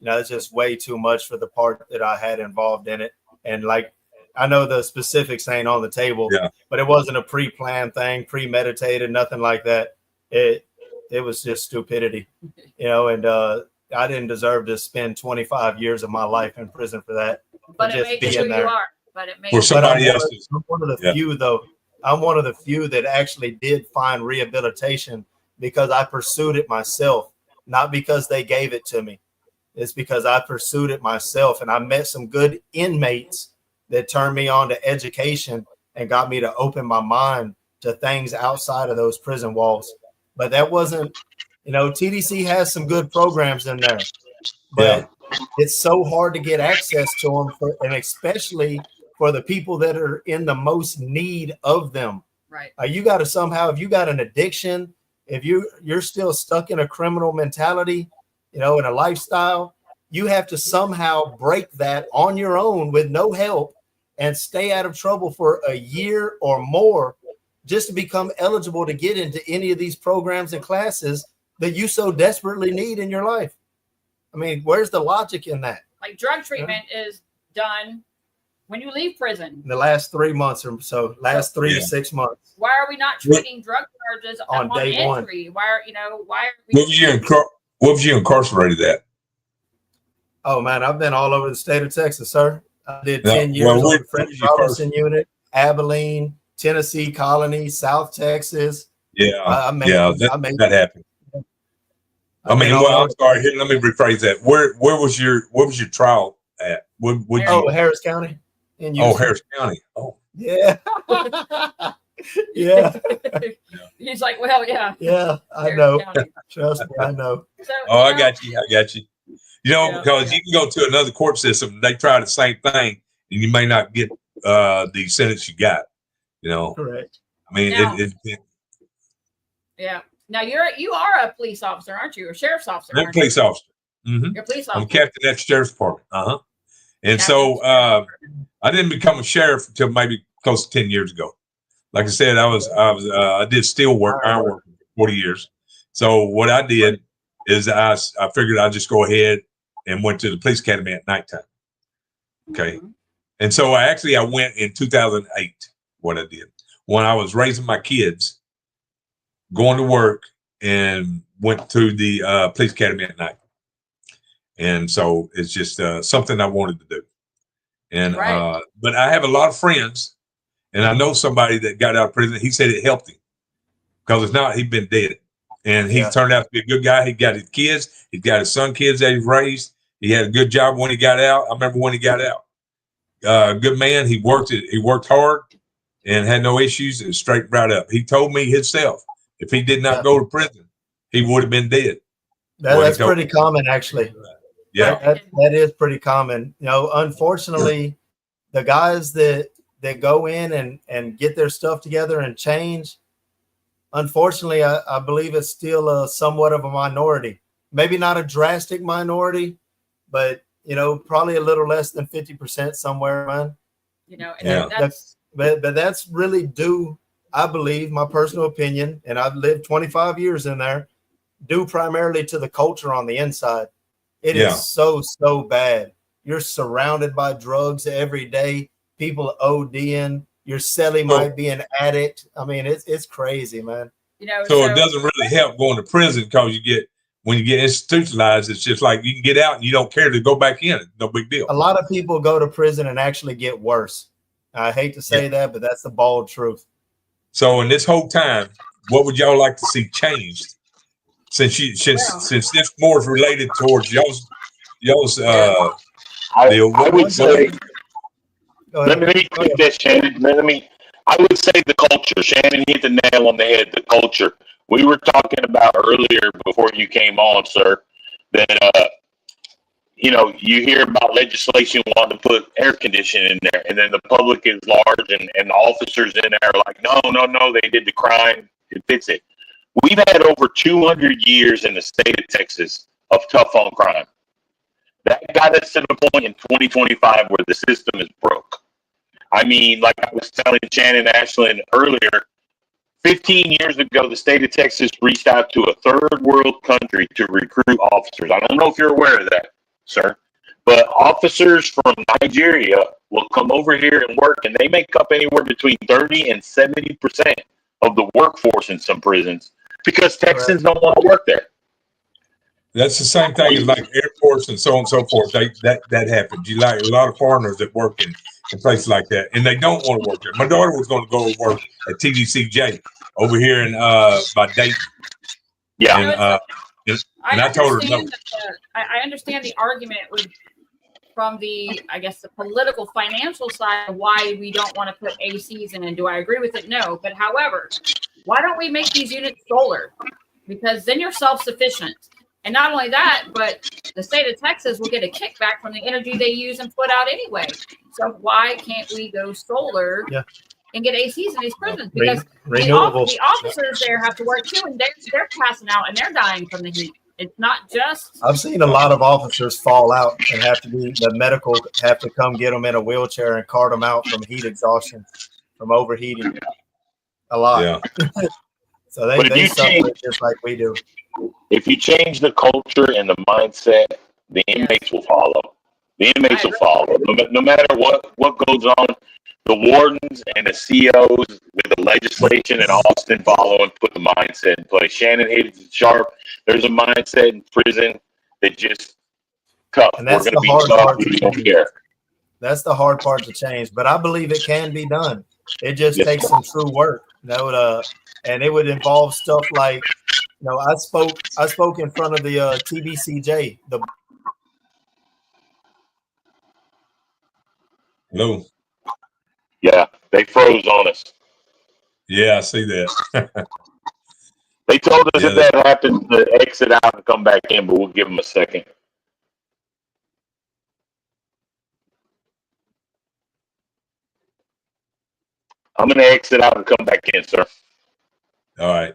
It's just way too much for the part that I had involved in it. And like, I know the specifics ain't on the table, but it wasn't a pre-planned thing, premeditated, nothing like that. It was just stupidity, and I didn't deserve to spend 25 years of my life in prison for that. But it made you who you are. But it made for somebody else. I'm one of the few, though. I'm one of the few that actually did find rehabilitation because I pursued it myself, not because they gave it to me. It's because I pursued it myself, and I met some good inmates that turned me on to education and got me to open my mind to things outside of those prison walls. But that wasn't, TDC has some good programs in there, but it's so hard to get access to them, and especially for the people that are in the most need of them. Right. You got to somehow, if you got an addiction, if you're still stuck in a criminal mentality, in a lifestyle, you have to somehow break that on your own with no help and stay out of trouble for a year or more just to become eligible to get into any of these programs and classes that you so desperately need in your life. I mean, where's the logic in that? Like drug treatment is done when you leave prison. In the last 3 months or so, 3 to 6 months. Why are we not treating drug charges on day entry? Why are we? What was you incarcerated at? Oh man, I've been all over the state of Texas, sir. I did 10 years on the French Robinson unit, Abilene, Tennessee Colony, South Texas. That happened. I'm sorry. Here, let me rephrase that. Where was your trial at? Harris County. Harris County. Oh, yeah. Yeah. He's like, well, yeah. Yeah, I know. Trust me, I know. So, I got you. Because you can go to another court system, and they try the same thing, and you may not get the sentence you got. Correct. I mean, yeah. Now you are a police officer, aren't you? A sheriff's officer. I'm a police officer. Mm-hmm. You're a police officer. I'm captain at the sheriff's department. And so I didn't become a sheriff until maybe close to 10 years ago. Like I said, I did steel work, iron work for 40 years. So what I did is I figured I'd just go ahead and went to the police academy at nighttime. Okay. Mm-hmm. And so I went in 2008. What I did when I was raising my kids, going to work, and went to the police academy at night. And so it's just something I wanted to do. And but I have a lot of friends, and I know somebody that got out of prison. He said it helped him because if not, he'd been dead. And he turned out to be a good guy. He got his kids. He got his son kids that he raised. He had a good job when he got out. I remember when he got out. Good man. He worked hard and had no issues and straightened right up. He told me himself, if he did not go to prison, he would have been dead. That's pretty common, actually. Yeah, that is pretty common. Unfortunately, the guys that go in and get their stuff together and change, unfortunately, I believe it's still somewhat of a minority. Maybe not a drastic minority, but probably a little less than 50% somewhere around. But that's really due, I believe, my personal opinion, and I've lived 25 years in there, due primarily to the culture on the inside. It is so bad. You're surrounded by drugs every day. People ODing. Your cellie might be an addict. I mean, it's crazy, man. So it doesn't really help going to prison because when you get institutionalized, it's just like you can get out and you don't care to go back in. No big deal. A lot of people go to prison and actually get worse. I hate to say that, but that's the bald truth. So in this whole time, what would y'all like to see changed? Since this more is related towards y'all's I would say, let me quick this, Shannon. I would say the culture. Shannon hit the nail on the head. The culture. We were talking about earlier before you came on, sir, that you hear about legislation wanting to put air conditioning in there, and then the public is large, and the officers in there are like, no, they did the crime. It fits it. We've had over 200 years in the state of Texas of tough on crime. That got us to the point in 2025 where the system is broke. I mean, like I was telling Shannon Ashland earlier, 15 years ago, the state of Texas reached out to a third world country to recruit officers. I don't know if you're aware of that, sir, but officers from Nigeria will come over here and work, and they make up anywhere between 30 and 70% of the workforce in some prisons because Texans don't want to work there. That's the same thing as like airports and so on and so forth. That happens. You like a lot of foreigners that work in places like that, and they don't want to work there. My daughter was going to go work at TDCJ over here in by Dayton. Yeah. And I told her no. I understand the argument from the, I guess, the political financial side of why we don't want to put ACs in. And do I agree with it? No. But however, why don't we make these units solar? Because then you're self-sufficient. And not only that, but the state of Texas will get a kickback from the energy they use and put out anyway. So why can't we go solar and get ACs in these prisons? Because the officers there have to work too, and they're passing out and they're dying from the heat. It's not just. I've seen a lot of officers fall out and the medical have to come get them in a wheelchair and cart them out from heat exhaustion, from overheating. A lot. Yeah. So they suffer just like we do. If you change the culture and the mindset, the inmates will follow. The inmates will follow. No matter what goes on, the wardens and the COs with the legislation in Austin follow and put the mindset in place. Shannon hit it sharp. There's a mindset in prison that just tough. And that's the hard part to change. That's the hard part to change. But I believe it can be done. It just takes some true work. And it would involve stuff like, I spoke in front of the TBCJ. Hello. Yeah, they froze on us. Yeah, I see that. They told us if that happens to exit out and come back in, but we'll give them a second. I'm going to exit out and come back in, sir. All right.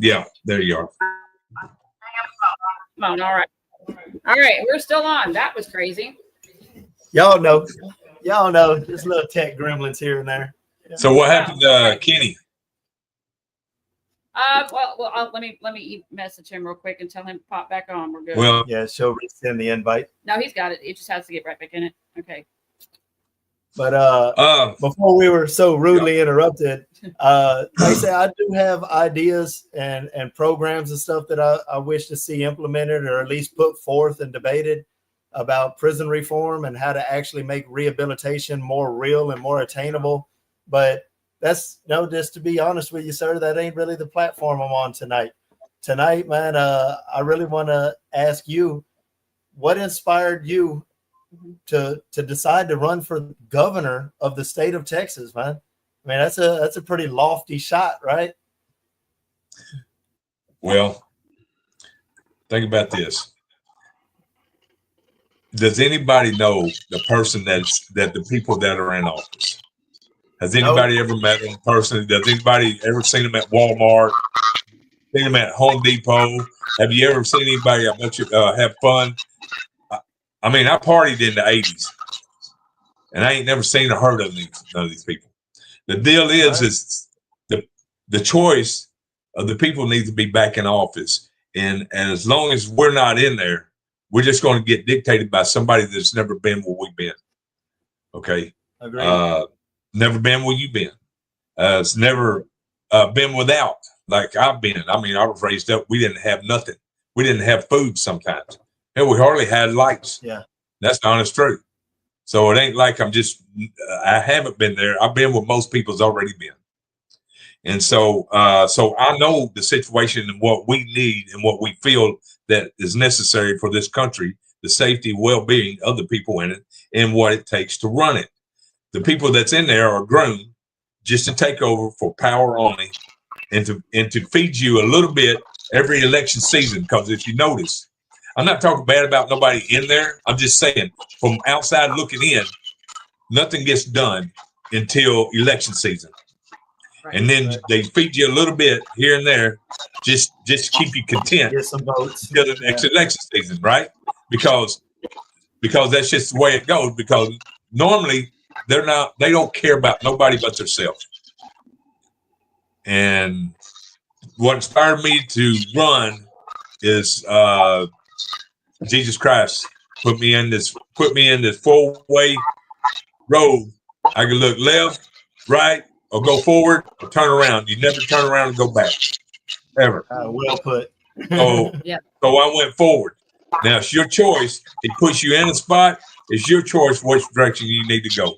Yeah, there you are. Come on, all right. All right, we're still on. That was crazy. Y'all know, just little tech gremlins here and there. Yeah. So what happened to Kenny? Let me message him real quick and tell him to pop back on. We're good. Well, Yeah, she'll resend the invite. No, he's got it. It just has to get right back in it. Okay. But before we were so rudely interrupted, like I say, I do have ideas and programs and stuff that I wish to see implemented or at least put forth and debated about prison reform and how to actually make rehabilitation more real and more attainable. But that's just to be honest with you, sir, that ain't really the platform I'm on tonight. Tonight, man, I really want to ask you, what inspired you to decide to run for governor of the state of Texas, man? I mean, that's a pretty lofty shot, right? Well, think about this. Does anybody know the person that the people that are in office? Has anybody ever met them personally? Does anybody ever seen them at Walmart? Seen them at Home Depot? Have you ever seen anybody? I bet you have fun. I mean, I partied in the 80s, and I ain't never seen or heard of none of these people. The deal is the choice of the people needs to be back in office, and as long as we're not in there, we're just going to get dictated by somebody that's never been where we've been. Okay, never been where you've been. It's never been without like I've been. I mean, I was raised up. We didn't have nothing. We didn't have food sometimes. And we hardly had lights. Yeah. That's the honest truth. So it ain't like I haven't been there. I've been where most people's already been. And so I know the situation and what we need and what we feel that is necessary for this country, the safety, well-being of the people in it, and what it takes to run it. The people that's in there are grown just to take over for power only and to feed you a little bit every election season. Because if you notice, I'm not talking bad about nobody in there. I'm just saying from outside looking in, nothing gets done until election season. Right. And then they feed you a little bit here and there just to keep you content. Get some votes until the next election season, right? Because that's just the way it goes. Because normally they don't care about nobody but themselves. And what inspired me to run is Jesus Christ put me in this 4-way road. I can look left, right, or go forward or turn around. You never turn around and go back, ever. Well put. So I went forward. Now it's your choice. It puts you in a spot. It's your choice which direction you need to go.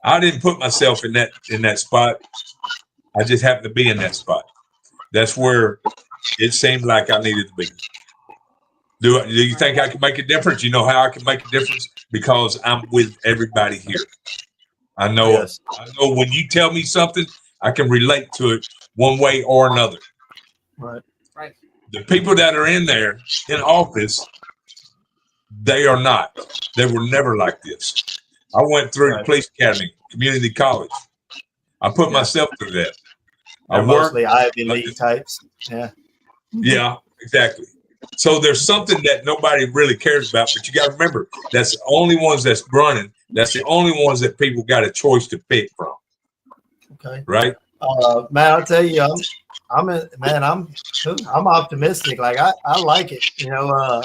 I didn't put myself in that spot. I just happened to be in that spot. That's where it seemed like I needed to be. Do you think I can make a difference? You know how I can make a difference? Because I'm with everybody here. I know when you tell me something, I can relate to it one way or another. Right. The people that are in there in office, they are not. They were never like this. I went through the police academy, community college. I put myself through that. They're mostly Ivy League types. Yeah. Yeah, exactly. So there's something that nobody really cares about, but you got to remember that's the only ones that's running. That's the only ones that people got a choice to pick from. Okay. Right. Man, I'll tell you, I'm optimistic. Like I like it. You know,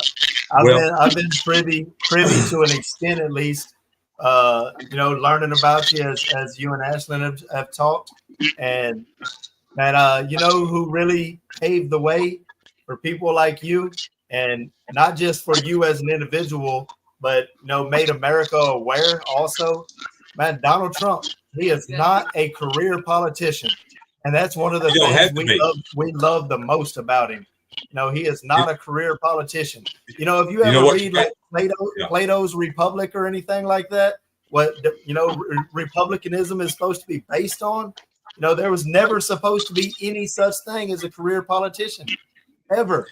I've been privy to an extent at least. Learning about you as you and Ashlyn have talked, and you know who really paved the way for people like you, and not just for you as an individual, but made America aware also. Man, Donald Trump, he is not a career politician, and that's one of the things we love the most about him. He is not a career politician. If you ever read like Plato's Republic or anything like that, what republicanism is supposed to be based on, there was never supposed to be any such thing as a career politician ever.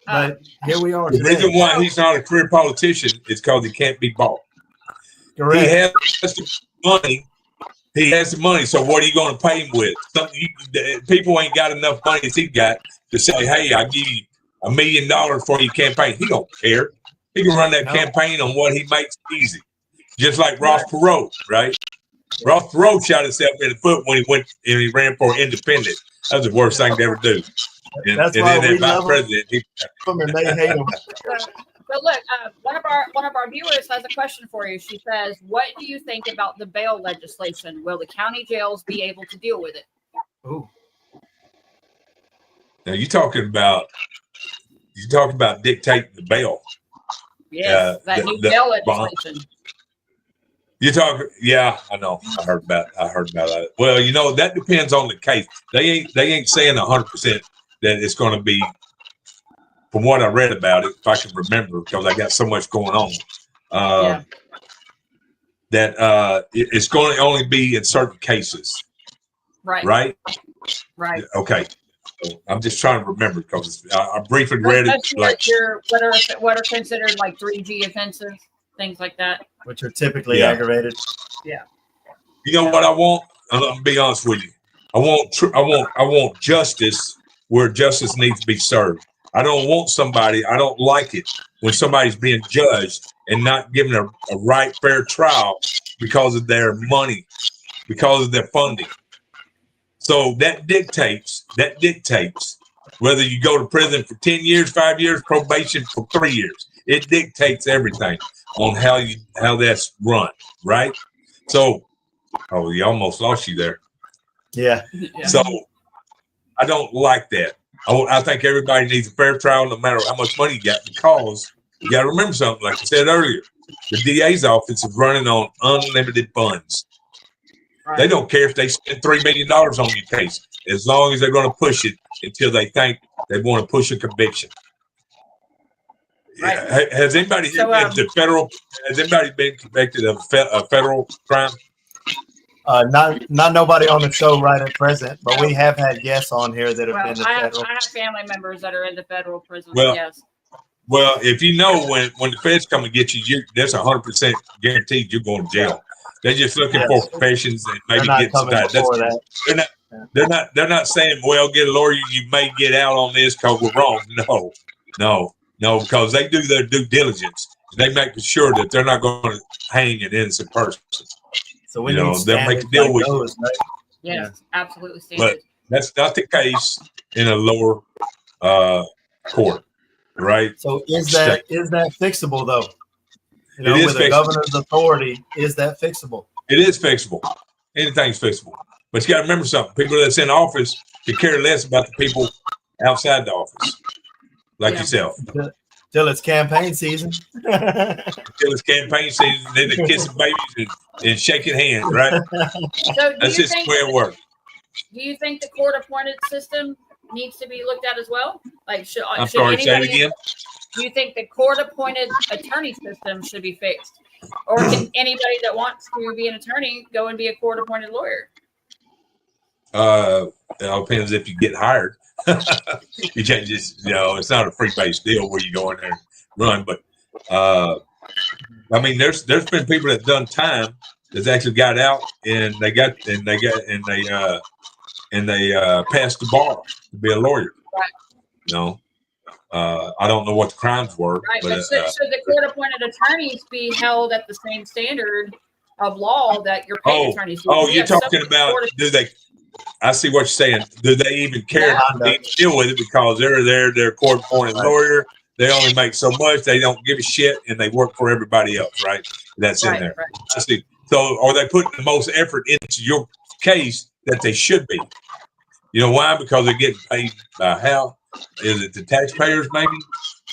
But here we are. The reason why he's not a career politician is because he can't be bought. Correct. He has the money. He has the money. So what are you going to pay him with? People ain't got enough money as he got to say, hey, I give you $1 million for your campaign. He don't care. He can run that campaign on what he makes easy. Just like Ross Perot, right? Ross Perot shot himself in the foot when he went and he ran for independent. That was the worst thing to ever do. That's why we love president, him and they hate him. So look, one of our viewers has a question for you. She says, "What do you think about the bail legislation? Will the county jails be able to deal with it?" Ooh. Now you're talking about dictating the bail. Yes, that new bail legislation. You're talking, yeah, I know. I heard about it. Well, you know, that depends on the case. They ain't saying 100% that it's going to be. From what I read about it, if I can remember, because I got so much going on, that it's going to only be in certain cases. Right. Okay. So I'm just trying to remember because I briefly read it. Like what are considered like 3G offenses, things like that, which are typically aggravated. Yeah. You know what I want? I'm gonna be honest with you. I want justice where justice needs to be served. I don't like it when somebody's being judged and not given a right, fair trial because of their money, because of their funding. So that dictates whether you go to prison for 10 years, 5 years, probation for 3 years. It dictates everything on how that's run, right? So, you almost lost you there. Yeah. So I don't like that. I think everybody needs a fair trial no matter how much money you got, because you got to remember something, like I said earlier, the DA's office is running on unlimited funds. Right. They don't care if they spend $3 million on your case, as long as they're going to push it until they think they want to push a conviction. Right. Has anybody here been to federal? Has anybody been convicted of a federal crime? Not nobody on the show right at present, but we have had guests on here that have been to federal. I have family members that are in the federal prison. Yes. Well, if you know when the feds come and get you, that's 100% guaranteed you're going to jail. They're just looking for professions and maybe get some time. They're not saying, well, get a lawyer, you may get out on this because we're wrong. No, because they do their due diligence. They make sure that they're not going to hang an innocent person. So we they'll make a deal with you. Right? Yes, absolutely. But that's not the case in a lower court, right? So is that fixable though? With the governor's authority, is that fixable? It is fixable. Anything's fixable. But you got to remember something. People that's in office could care less about the people outside the office, like yourself. Till it's campaign season. Then they're kissing babies and shaking hands, right? So that's just the way it works. Do you think the court-appointed system needs to be looked at as well? Like, I'm sorry, say it again. Do you think the court-appointed attorney system should be fixed? Or can anybody that wants to be an attorney go and be a court-appointed lawyer? It all depends if you get hired. You can't just, it's not a free-based deal where you go in there and run. But I mean, there's been people that done time that's actually got out and they passed the bar to be a lawyer. Right. I don't know what the crimes were. Right, but should the court-appointed attorneys be held at the same standard of law that your paid attorneys do? You're talking about, do they? I see what you're saying. Do they even care how to deal with it because they're a court-appointed lawyer? They only make so much. They don't give a shit, and they work for everybody else, right? That's in there. Right. I see. So, are they putting the most effort into your case that they should be? You know why? Because they're getting paid by how? Is it the taxpayers, maybe?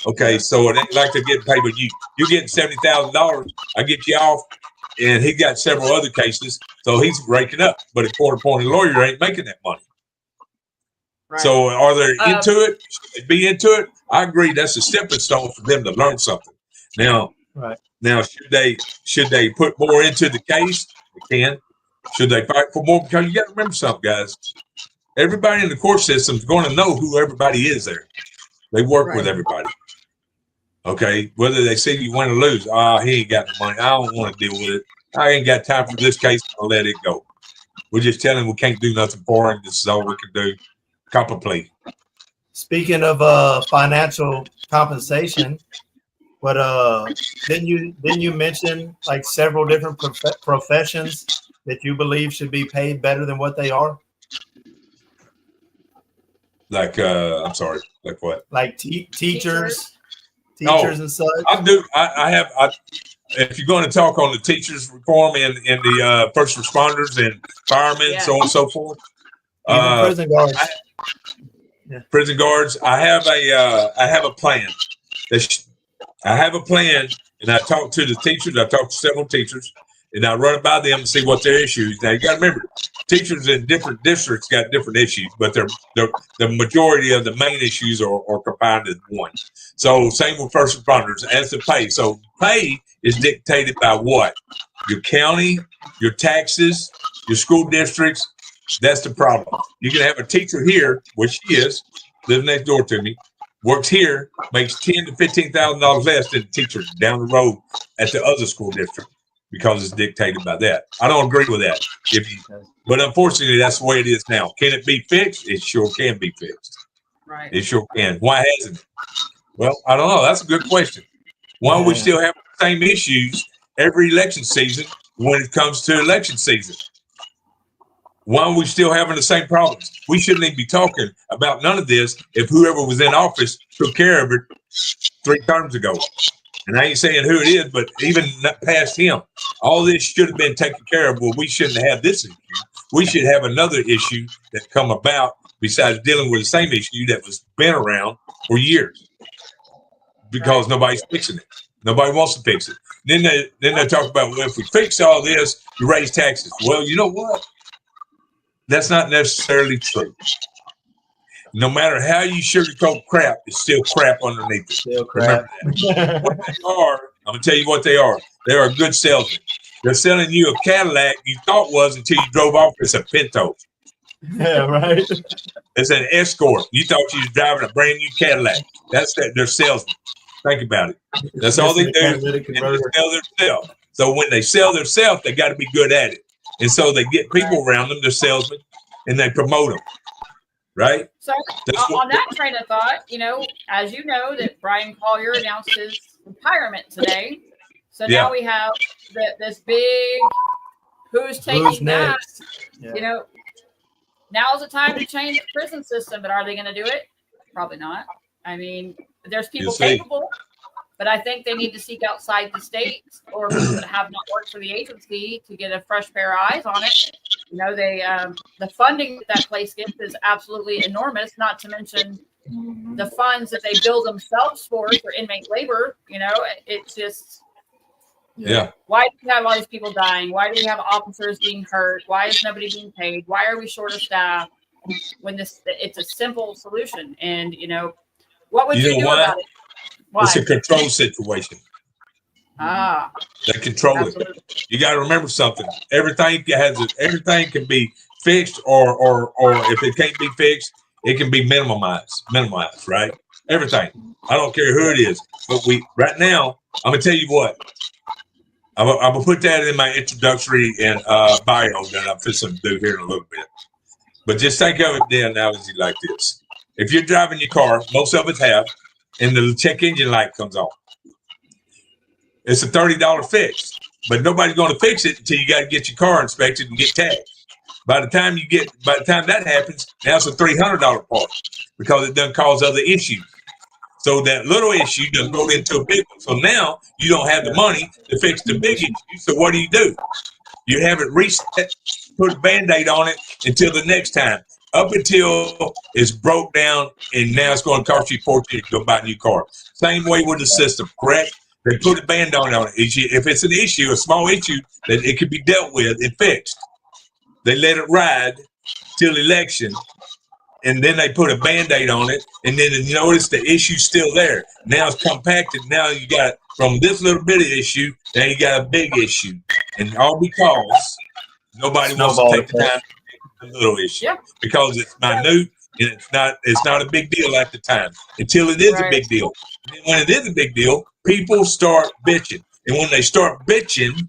Okay, so it ain't like they're getting paid, but you're getting $70,000. I get you off, and he got several other cases, so he's raking up. But a court-appointed lawyer ain't making that money. Right. So are they into it? Should they be into it? I agree. That's a stepping stone for them to learn something. Now, should they put more into the case? They can. Should they fight for more? Because you got to remember something, guys. Everybody in the court system is going to know who everybody is there. They work with everybody. Okay, whether they see you win or lose, he ain't got the money. I don't want to deal with it. I ain't got time for this case. I'll let it go. We're just telling him we can't do nothing for him. This is all we can do. Cop a plea. Speaking of financial compensation, but didn't you mention like several different professions that you believe should be paid better than what they are? Like, I'm sorry, like what? Like teachers and such. If you're going to talk on the teachers reform and the first responders and firemen, so on and so forth. Even prison guards. Prison guards. I have a plan. I have a plan, and I talked to the teachers. I talked to several teachers, and I run it by them and see what their issues. Now you got to remember, teachers in different districts got different issues, but the majority of the main issues are combined in one. So same with first responders as the pay. So pay is dictated by what? Your county, your taxes, your school districts. That's the problem. You can have a teacher here, which she is, lives next door to me, works here, makes $10,000 to $15,000 less than the teacher down the road at the other school district because it's dictated by that. I don't agree with that. But unfortunately, that's the way it is now. Can it be fixed? It sure can be fixed. Right. It sure can. Why hasn't it? Well, I don't know. That's a good question. Why do we still have the same issues every election season when it comes to election season? Why are we still having the same problems? We shouldn't even be talking about none of this if whoever was in office took care of it 3 terms ago. And I ain't saying who it is, but even past him, all this should have been taken care of. Well, we shouldn't have this issue. We should have another issue that come about besides dealing with the same issue that was been around for years because nobody's fixing it. Nobody wants to fix it. Then they talk about, well, if we fix all this, you raise taxes. Well, you know what? That's not necessarily true. No matter how you sugarcoat crap, it's still crap underneath it. Still crap. What they are, I'm going to tell you what they are. They are a good salesman. They're selling you a Cadillac you thought was until you drove off. It's a Pinto. Yeah, right. It's an Escort. You thought you was driving a brand new Cadillac. That's that. They're salesmen. Think about it. That's all they do. And they sell themselves. So when they sell themselves, they got to be good at it. And so they get people around them, they're salesmen, and they promote them. Right? So on that train of thought, as you know, that Brian Collier announced his retirement today. So now we have this big who's taking that. Yeah. Now's the time to change the prison system, but are they going to do it? Probably not. I mean, there's people capable, but I think they need to seek outside the state or people that have not worked for the agency to get a fresh pair of eyes on it. The funding that place gets is absolutely enormous, not to mention the funds that they bill themselves for inmate labor. It's just, why do we have all these people dying? Why do we have officers being hurt? Why is nobody being paid? Why are we short of staff when it's a simple solution? And, what would you do about it? Why? It's a control situation. They control absolutely. It. You got to remember something. Everything can be fixed, or if it can't be fixed, it can be minimized, right? Everything. I don't care who it is. But right now, I'm gonna tell you what. I'm gonna put that in my introductory and bio that I'm fixing to do here in a little bit. But just think of it the analogy like this. If you're driving your car, most of us have, and the check engine light comes on. It's a $30 fix, but nobody's going to fix it until you got to get your car inspected and get tagged. By the time that happens, now it's a $300 part because it doesn't cause other issues. So that little issue doesn't go into a big one. So now you don't have the money to fix the big issue. So what do? You have it reset, put a Band-Aid on it until the next time, up until it's broke down, and now it's going to cost you $14 to go buy a new car. Same way with the system, correct? They put a Band-Aid on it. If it's an issue, a small issue, that it can be dealt with and fixed. They let it ride till election, and then they put a Band-Aid on it, and then you notice the issue's still there. Now it's compacted. Now you got from this little bit of issue, now you got a big issue. And all because nobody wants to take the time to fix the little issue. Because it's minute and it's not a big deal at the time until it is a big deal. And when it is a big deal, people start bitching. And when they start bitching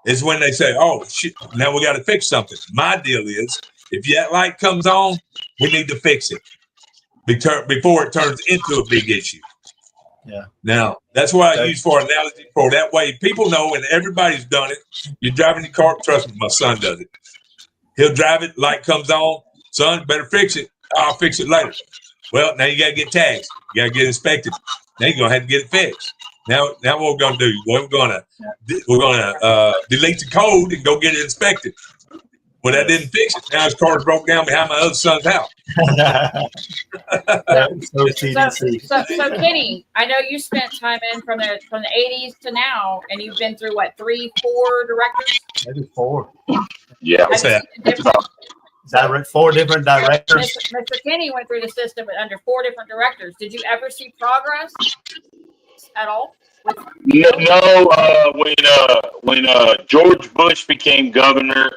is when they say, oh, shit, now we got to fix something. My deal is, if that light comes on, we need to fix it. before it turns into a big issue. Yeah. Now, that's what I use for analogy for. That way people know, and everybody's done it. You're driving your car. Trust me, my son does it. He'll drive it, light comes on. Son, better fix it. I'll fix it later. Well, now you got to get tags. You got to get inspected. Now you're going to have to get it fixed. Now what we're going to do, we're going to delete the code and go get it inspected. Well, that didn't fix it. Now his car's broke down behind my other son's house. So Kenny, I know you spent time in from the 80s to now, and you've been through what, 3, 4 directors? Maybe 4. Yeah. Is that right? 4 different directors. Mr. Kenny went through the system under 4 different directors. Did you ever see progress at all? No, when George Bush became governor,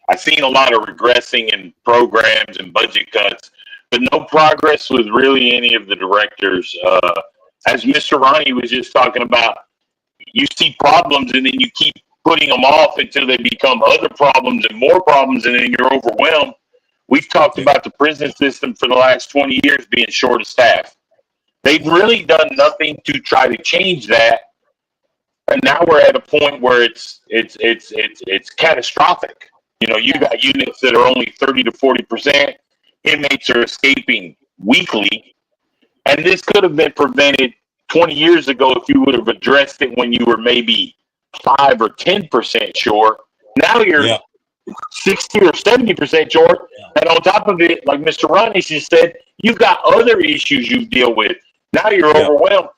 I seen a lot of regressing in programs and budget cuts, but no progress with really any of the directors. As Mr. Ronnie was just talking about, you see problems and then you keep putting them off until they become other problems and more problems, and then you're overwhelmed. We've talked about the prison system for the last 20 years being short of staff. They've really done nothing to try to change that, and now we're at a point where it's catastrophic. You know, you got units that are only 30 to 40%. Inmates are escaping weekly, and this could have been prevented 20 years ago if you would have addressed it when you were maybe 5 or 10% short. Now you're 60 or 70% short, and on top of it, like Mr. Ronnie just said, you've got other issues you deal with. Now you're overwhelmed.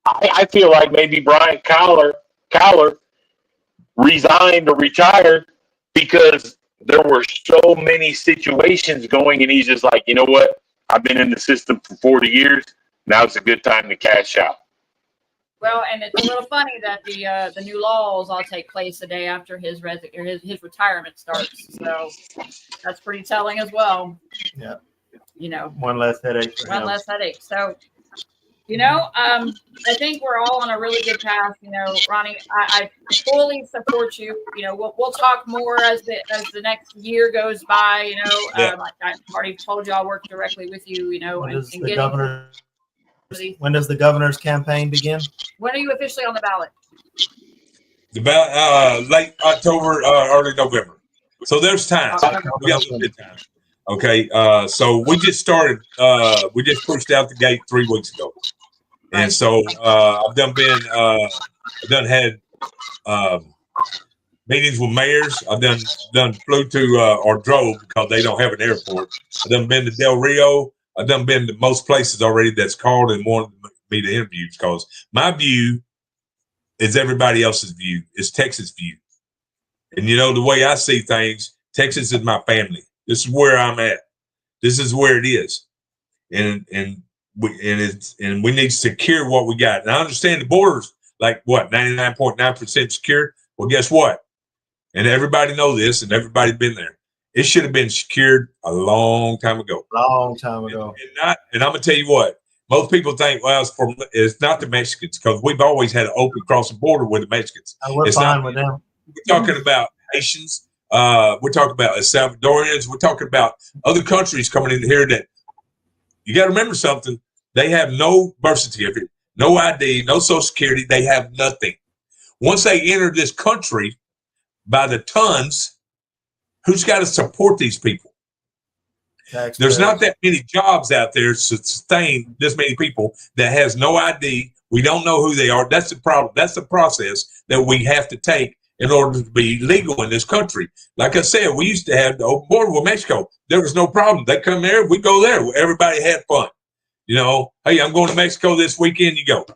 I feel like maybe Brian Cowler resigned or retired because there were so many situations going, and he's just like, you know what? I've been in the system for 40 years. Now's a good time to cash out. Well, and it's a little funny that the new laws all take place the day after his retirement starts. So that's pretty telling as well. Yeah. You know, one less headache. Less headache. So, you know, I think we're all on a really good path. You know, Ronnie, I fully support you. You know, we'll talk more as the next year goes by. You know, I've already told you I'll work directly with you. You know, when does the governor's campaign begin? When are you officially on the ballot? The ballot late October, early November. So there's time. We got a little bit of time. Okay, so we just started. We just pushed out the gate 3 weeks ago, and so I've done had meetings with mayors. I've done flew to or drove because they don't have an airport. I've done been to Del Rio. I've done been to most places already that's called and wanted me to interview because my view is everybody else's view. It's Texas' view, and you know the way I see things, Texas is my family. This is where I'm at. This is where it is, and we need to secure what we got. And I understand the borders, like what 99.9% secure. Well, guess what? And everybody know this, and everybody's been there. It should have been secured a long time ago. And I'm gonna tell you what. Most people think, well, it's not the Mexicans because we've always had an open crossing border with the Mexicans. We're fine with them. We're talking about Haitians. We're talking about Salvadorians. We're talking about other countries coming in here that you got to remember something. They have no birth certificate, no ID, no social security. They have nothing. Once they enter this country by the tons, who's got to support these people? Taxpayers. There's not that many jobs out there to sustain this many people that has no ID. We don't know who they are. That's the problem. That's the process that we have to take in order to be legal in this country. Like I said, we used to have the open border with Mexico. There was no problem. They come there, we go there. Everybody had fun. You know, hey, I'm going to Mexico this weekend. You go.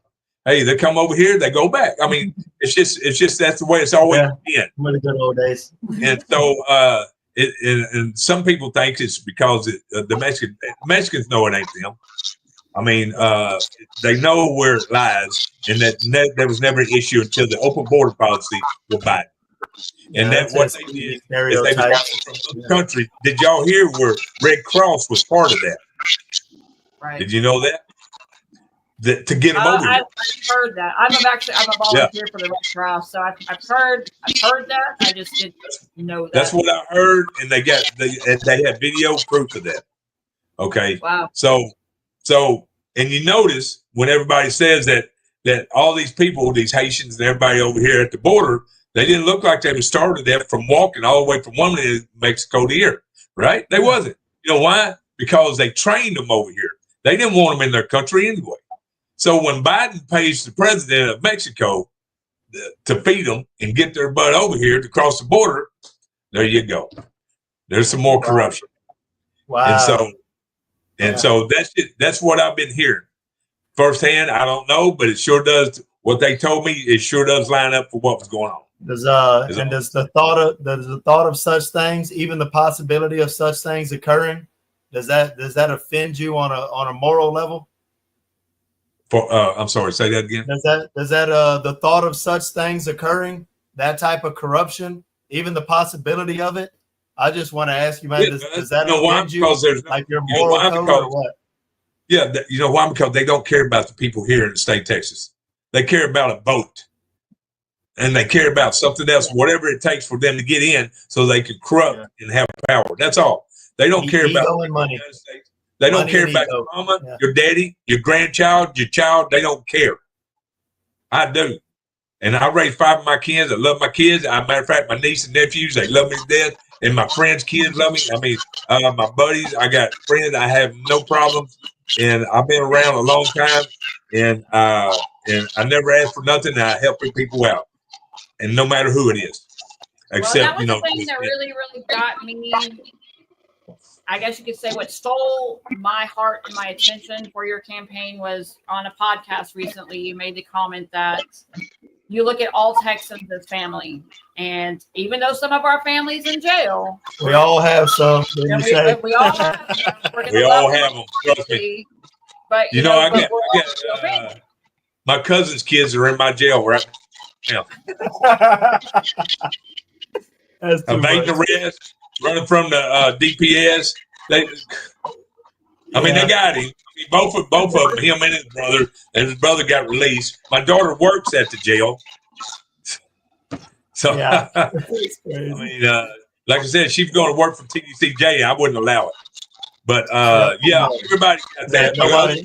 Hey, they come over here, they go back. I mean, it's just that's the way it's always been. Really good old days. And so, and some people think it's because the Mexicans know it ain't them. I mean, they know where it lies, and that there was never an issue until the open border policy was Biden. And that's what they did. Is they was from the country. Did y'all hear where Red Cross was part of that? Right. Did you know that? To get them over here. I've heard that. I'm a volunteer for the Red Cross, so I've heard that. I just didn't know that. That's what I heard, and they had video proof of that. Okay. Wow. So, and you notice when everybody says that all these people, these Haitians and everybody over here at the border, they didn't look like they were started there from walking all the way from one end of Mexico to here, right? They wasn't. You know why? Because they trained them over here. They didn't want them in their country anyway. So when Biden pays the president of Mexico to feed them and get their butt over here to cross the border, there you go. There's some more corruption. Wow. And so that's it. That's what I've been hearing firsthand. I don't know, but it sure does. What they told me, it sure does line up for what was going on. Does the thought of such things, even the possibility of such things occurring, does that offend you on a moral level? I'm sorry, say that again. Does that the thought of such things occurring, that type of corruption, even the possibility of it? I just want to ask you, man, does that offend you? Because there's like your moral code or what? Yeah, you know why? Because they don't care about the people here in the state of Texas. They care about a vote. And they care about something else, whatever it takes for them to get in so they can corrupt and have power. That's all. They don't care about money. They don't care about your mama, your daddy, your grandchild, your child. They don't care. I do. And I raised 5 of my kids. I love my kids. As a matter of fact, my niece and nephews, they love me to death. And my friends' kids love me. I mean, my buddies, I got friends. I have no problems. And I've been around a long time. And I never ask for nothing. And I help people out. And no matter who it is. Except, that was the thing that really, really got me. I guess you could say what stole my heart and my attention for your campaign was on a podcast recently. You made the comment that you look at all Texans as family. And even though some of our families in jail, we all have some. We all have some. We all have them. Trust me. But you know, I got my cousin's kids are in my jail right now. Evading arrest, running from the DPS. They got him. I mean, both of them, him and his brother got released. My daughter works at the jail. So, I mean, like I said, she's going to work for TDCJ. I wouldn't allow it. But, everybody got that.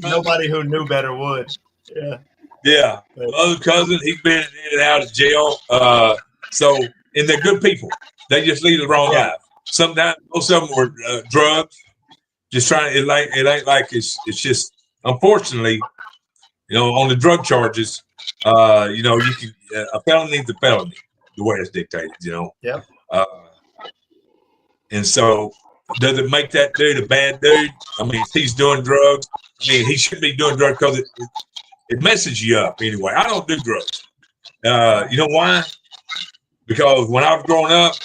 Nobody who knew better would. Yeah. Yeah. My other cousin, he's been in and out of jail. And they're good people. They just lead the wrong life. Sometimes most of them were drugs. Just trying. It ain't like it's just. Unfortunately, on the drug charges, you can a felony's a felony the way it's dictated. Yep. And so, does it make that dude a bad dude? I mean, if he's doing drugs, he shouldn't be doing drugs because it messes you up anyway. I don't do drugs. You know why? Because when I was growing up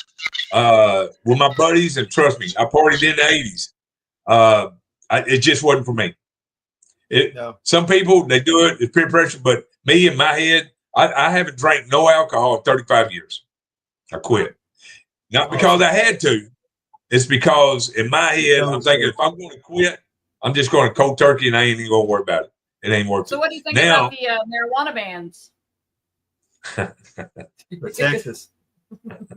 with my buddies, and trust me, I partied in the 80s. It just wasn't for me. Some people, they do it, it's peer pressure, but me in my head, I haven't drank no alcohol in 35 years. I quit. Not because I had to. It's because in my head, I'm thinking, if I'm going to quit, I'm just going to cold turkey and I ain't even going to worry about it. It ain't worth it. So what do you think about the marijuana bans? For Texas.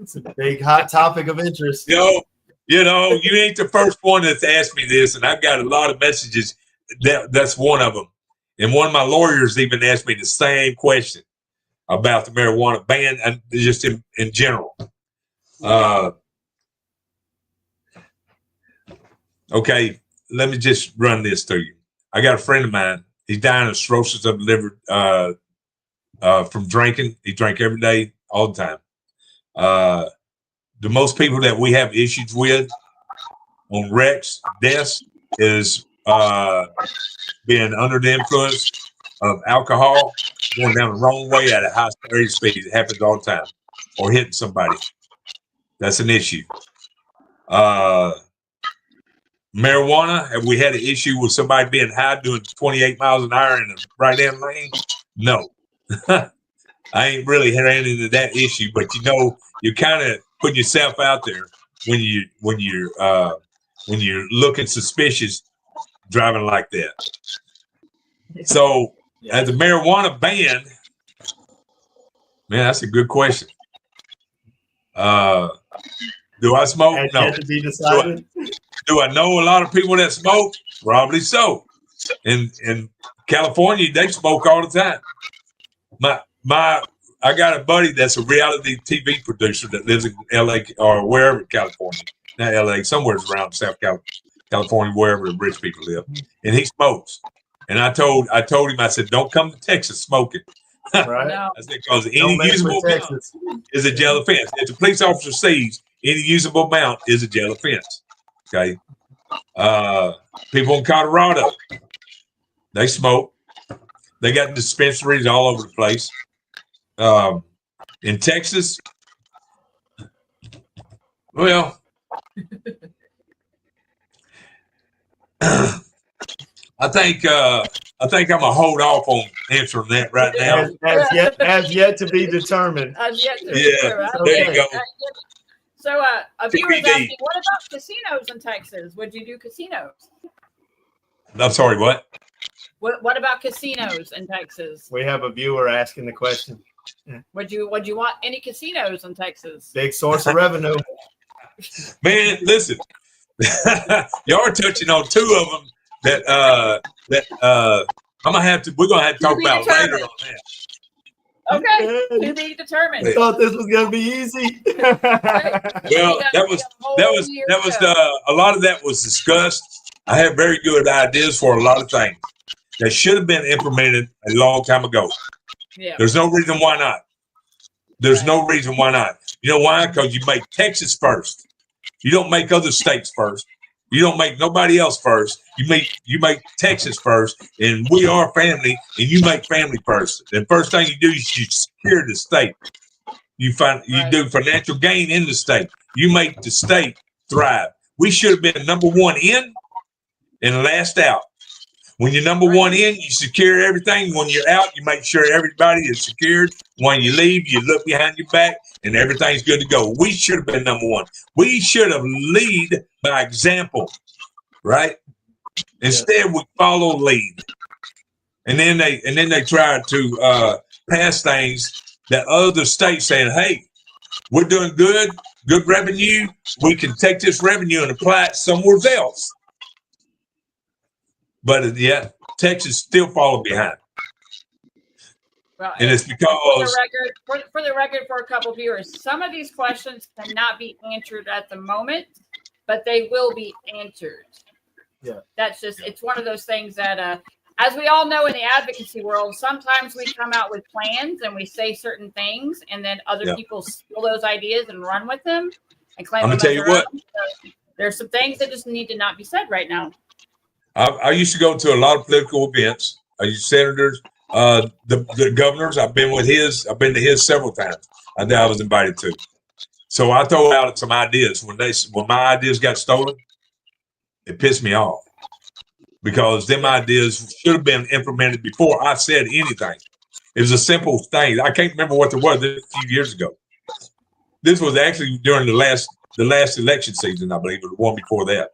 It's a big hot topic of interest. You ain't the first one that's asked me this, and I've got a lot of messages. That's one of them. And one of my lawyers even asked me the same question about the marijuana ban, and just in general. Okay, let me just run this through you. I got a friend of mine. He's dying of cirrhosis of the liver from drinking. He drank every day, all the time. The most people that we have issues with on wrecks, deaths, is being under the influence of alcohol, going down the wrong way at a high speed. It happens all the time. Or hitting somebody. That's an issue. Marijuana, have we had an issue with somebody being high doing 28 miles an hour in the right-hand lane? No. I ain't really ran into that issue, but you're kind of putting yourself out there when you're looking suspicious driving like that. So, as a marijuana ban, man, that's a good question. Do I smoke? No. To be decided. Do I know a lot of people that smoke? Probably so. In California, they smoke all the time. I got a buddy that's a reality TV producer that lives in LA or wherever in California, not LA, somewhere around South California, wherever the rich people live, and he smokes. And I told him, I said, don't come to Texas smoking. Right. No. I said, because any Don't mess usable with amount Texas. is a jail offense. If the police officer sees any usable amount is a jail offense. Okay. People in Colorado, they smoke. They got dispensaries all over the place. In Texas, well, I think I'm gonna hold off on answering that right now. As yet to be determined. Yeah, there you go. So a viewer is TBD. asking, what about casinos in Texas? Would you do casinos? I'm sorry, what? What about casinos in Texas? We have a viewer asking the question. Would you want any casinos in Texas? Big source of revenue. Man, listen, y'all are touching on two of them that we're gonna have to talk about later on that. Okay, to be determined. I thought this was gonna be easy. Well, that was a lot of that was discussed. I have very good ideas for a lot of things that should have been implemented a long time ago. Yeah. There's no reason why not. There's no reason why not. You know why? Because you make Texas first. You don't make other states first. You don't make nobody else first. You make Texas first, and we are family, and you make family first. The first thing you do is you secure the state. You do financial gain in the state. You make the state thrive. We should have been number one in and last out. When you're number one in, you secure everything. When you're out, you make sure everybody is secured. When you leave, you look behind your back, and everything's good to go. We should have been number one. We should have lead by example, right? Instead, we follow lead, and then they try to pass things that other states saying, "Hey, we're doing good revenue. We can take this revenue and apply it somewhere else." But yeah, Texas still followed behind. Well, And it's because for the record, for a couple viewers, some of these questions cannot be answered at the moment, but they will be answered. Yeah, that's just it's one of those things that, as we all know in the advocacy world, sometimes we come out with plans and we say certain things, and then other people steal those ideas and run with them and claim. I'm gonna tell you what. So there's some things that just need to not be said right now. I used to go to a lot of political events. I used senators, the governors. I've been to his several times. I was invited to. So I throw out some ideas. When my ideas got stolen, it pissed me off because them ideas should have been implemented before I said anything. It was a simple thing. I can't remember what it was a few years ago. This was actually during the last election season, I believe, or the one before that.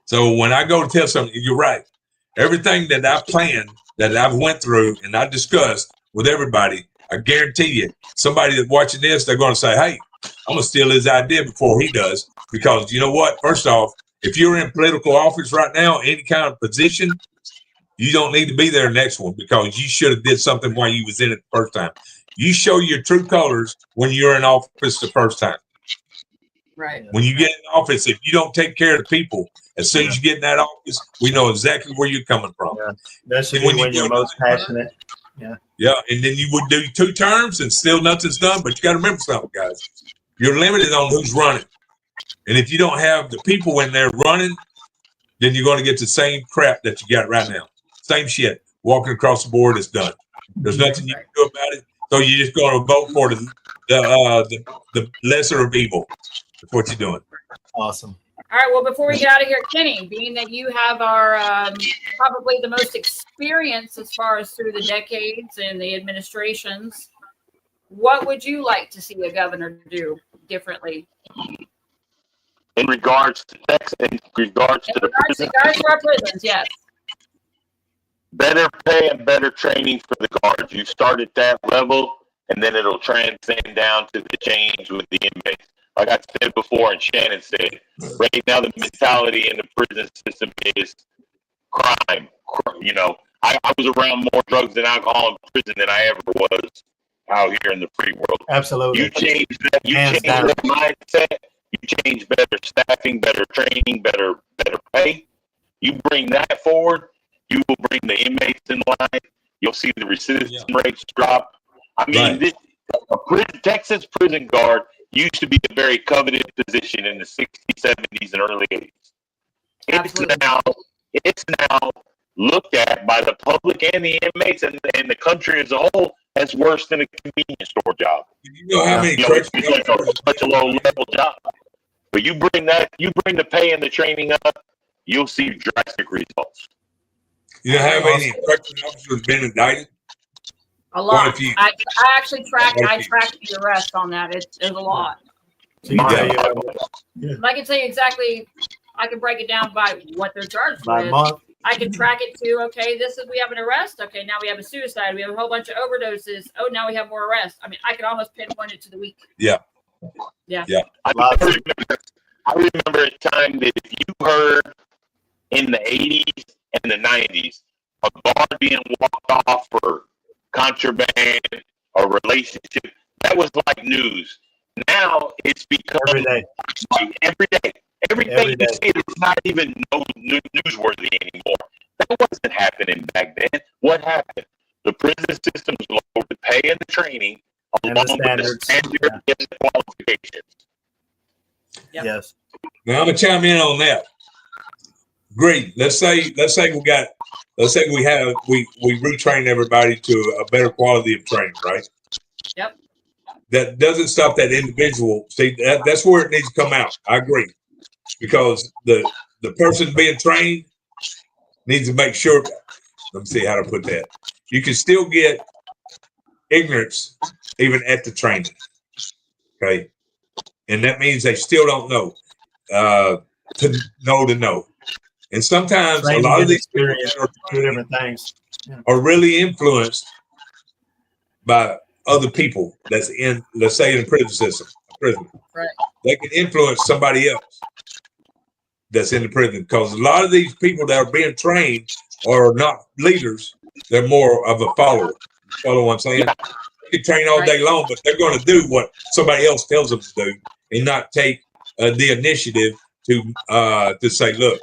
So when I go to tell something, you're right. Everything that I planned, that I've went through and I discussed with everybody, I guarantee you, somebody that's watching this, they're going to say, "Hey, I'm going to steal his idea before he does." Because you know what? First off, if you're in political office right now, any kind of position, you don't need to be there next one because you should have did something while you was in it the first time. You show your true colors when you're in office the first time. Right. When you get in office, if you don't take care of the people, as soon as you get in that office, we know exactly where you're coming from. Yeah. That should be when you're most passionate. Yeah. Yeah, and then you would do 2 terms and still nothing's done. But you got to remember something, guys. You're limited on who's running. And if you don't have the people in there running, then you're going to get the same crap that you got right now. Same shit. Walking across the board is done. There's nothing you can do about it. So you're just going to vote for the lesser of evil. That's what you're doing. Awesome. All right. Well, before we get out of here, Kenny, being that you have our probably the most experience as far as through the decades and the administrations, what would you like to see a governor do differently? In regards to Texas, in regards to our prisons, yes. Better pay and better training for the guards. You start at that level, and then it'll transcend down to the change with the inmates. like I said before, and Shannon said, right now the mentality in the prison system is crime. You know, I was around more drugs and alcohol in prison than I ever was out here in the free world. Absolutely. You change that. You Hands change down. that mindset. You change better staffing, better training, better pay. You bring that forward, you will bring the inmates in line. You'll see the recidivism rates drop. I mean, Texas prison guard used to be a very coveted position in the 60s, 70s, and early 80s. It's now looked at by the public and the inmates and the country as a whole as worse than a convenience store job. You know how many it's like such a low level job. But you bring the pay and the training up, you'll see drastic results. You know how many correctional officers have been indicted? A lot. I actually tracked the arrest on that. It's a lot. So you tell I can say exactly. I can break it down by what they're charged by with. month. I can track it to, okay, we have an arrest. Okay, now we have a suicide. We have a whole bunch of overdoses. Oh, now we have more arrests. I mean, I can almost pinpoint it to the week. Yeah. I remember a time that if you heard in the 80s and the 90s a guard being walked off for contraband or relationship, that was like news. Now it's become every day. Like every day. Everything you see is not even newsworthy anymore. That wasn't happening back then. What happened? The prison systems lowered the pay and the training along with the standard and the qualifications. Yep. Yes. Now I'm gonna chime in on that. Great. Let's say we retrain everybody to a better quality of training, right? Yep. That doesn't stop that individual. See, that's where it needs to come out. I agree. Because the person being trained needs to make sure. Let me see how to put that. You can still get ignorance even at the training. Okay. And that means they still don't know to know. And sometimes a lot of these experience are two different things. Are really influenced by other people that's in, let's say, in the prison system. Right. They can influence somebody else that's in the prison, because a lot of these people that are being trained are not leaders. They're more of a follower. Follow what I'm saying? They can train all day long, but they're going to do what somebody else tells them to do and not take the initiative to say, look,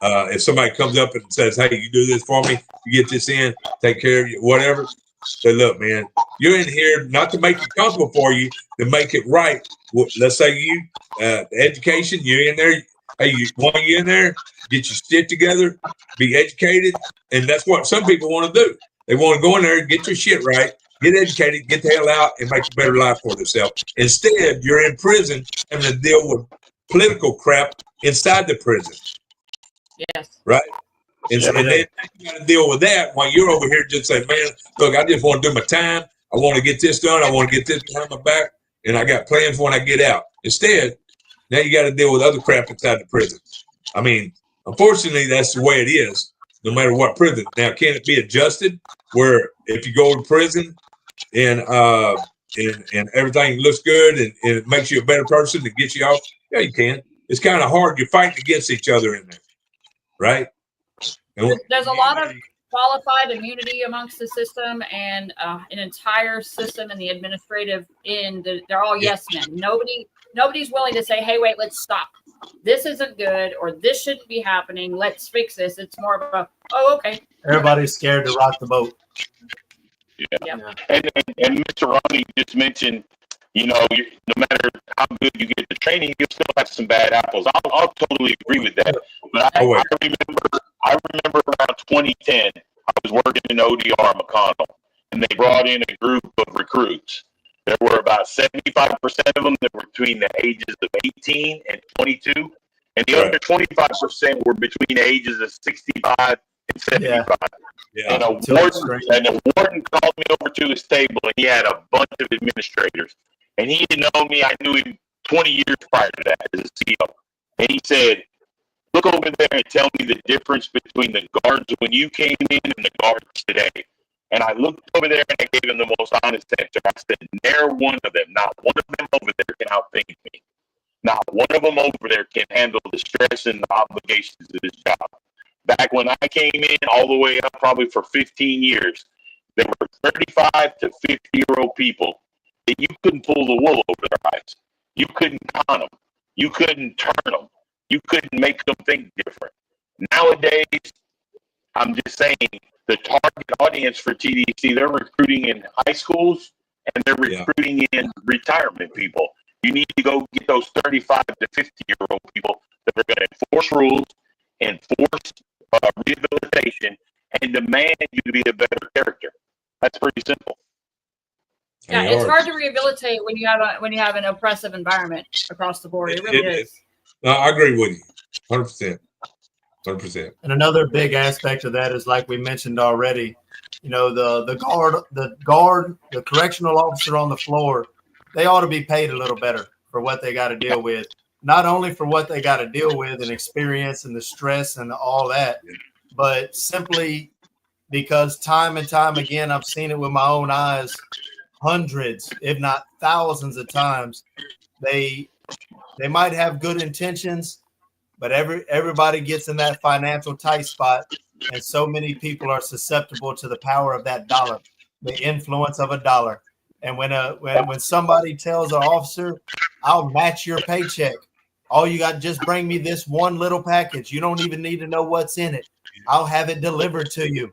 if somebody comes up and says, hey, you do this for me, you get this in, take care of you, whatever. Say, look, man, you're in here not to make it comfortable for you, to make it right. Let's say you, education, you're in there. Hey, you want to get in there, get your shit together, be educated. And that's what some people want to do. They want to go in there, get your shit right, get educated, get the hell out, and make a better life for themselves. Instead, you're in prison having to deal with political crap inside the prison. Yes. Right? And then you got to deal with that while you're over here just saying, man, look, I just want to do my time. I want to get this done. I want to get this behind my back. And I got plans when I get out. Instead, now you got to deal with other crap inside the prison. I mean, unfortunately, that's the way it is, no matter what prison. Now, can it be adjusted where if you go to prison and everything looks good and it makes you a better person to get you out? Yeah, you can. It's kind of hard. You're fighting against each other in there, right? There's a lot of qualified immunity amongst the system and an entire system in the administrative end. They're all yes men. Nobody's willing to say, hey, wait, let's stop. This isn't good, or this shouldn't be happening. Let's fix this. It's more of a, oh, okay. Everybody's scared to rock the boat. Yeah. And Mr. Ronnie just mentioned, no matter how good you get the training, you'll still have some bad apples. I'll totally agree with that. But I remember around 2010, I was working in ODR McConnell, and they brought in a group of recruits. There were about 75% of them that were between the ages of 18 and 22, and the other 25% were between the ages of 65 and 75. Yeah. And a warden called me over to his table, and he had a bunch of administrators. And he didn't know me. I knew him 20 years prior to that as a CEO. And he said, look over there and tell me the difference between the guards when you came in and the guards today. And I looked over there and I gave him the most honest answer. I said, ne'er one of them, not one of them over there can outthink me. Not one of them over there can handle the stress and the obligations of this job. Back when I came in, all the way up probably for 15 years, there were 35 to 50-year-old people that you couldn't pull the wool over their eyes. You couldn't con them. You couldn't turn them. You couldn't make them think different. Nowadays, I'm just saying, the target audience for TDC, they're recruiting in high schools and they're recruiting in retirement people. You need to go get those 35 to 50-year-old people that are going to enforce rules, enforce rehabilitation, and demand you to be a better character. That's pretty simple. Yeah, it's hard to rehabilitate when you have an oppressive environment across the board. It really is. No, I agree with you, 100%. 100%. And another big aspect of that is, like we mentioned already, you know, the guard, the correctional officer on the floor, they ought to be paid a little better for what they got to deal with. Not only for what they got to deal with and experience and the stress and all that, but simply because time and time again, I've seen it with my own eyes, hundreds, if not thousands of times. They might have good intentions, but everybody gets in that financial tight spot, and so many people are susceptible to the power of that dollar, the influence of a dollar. And when somebody tells an officer, "I'll match your paycheck. All you got, just bring me this one little package. You don't even need to know what's in it. I'll have it delivered to you,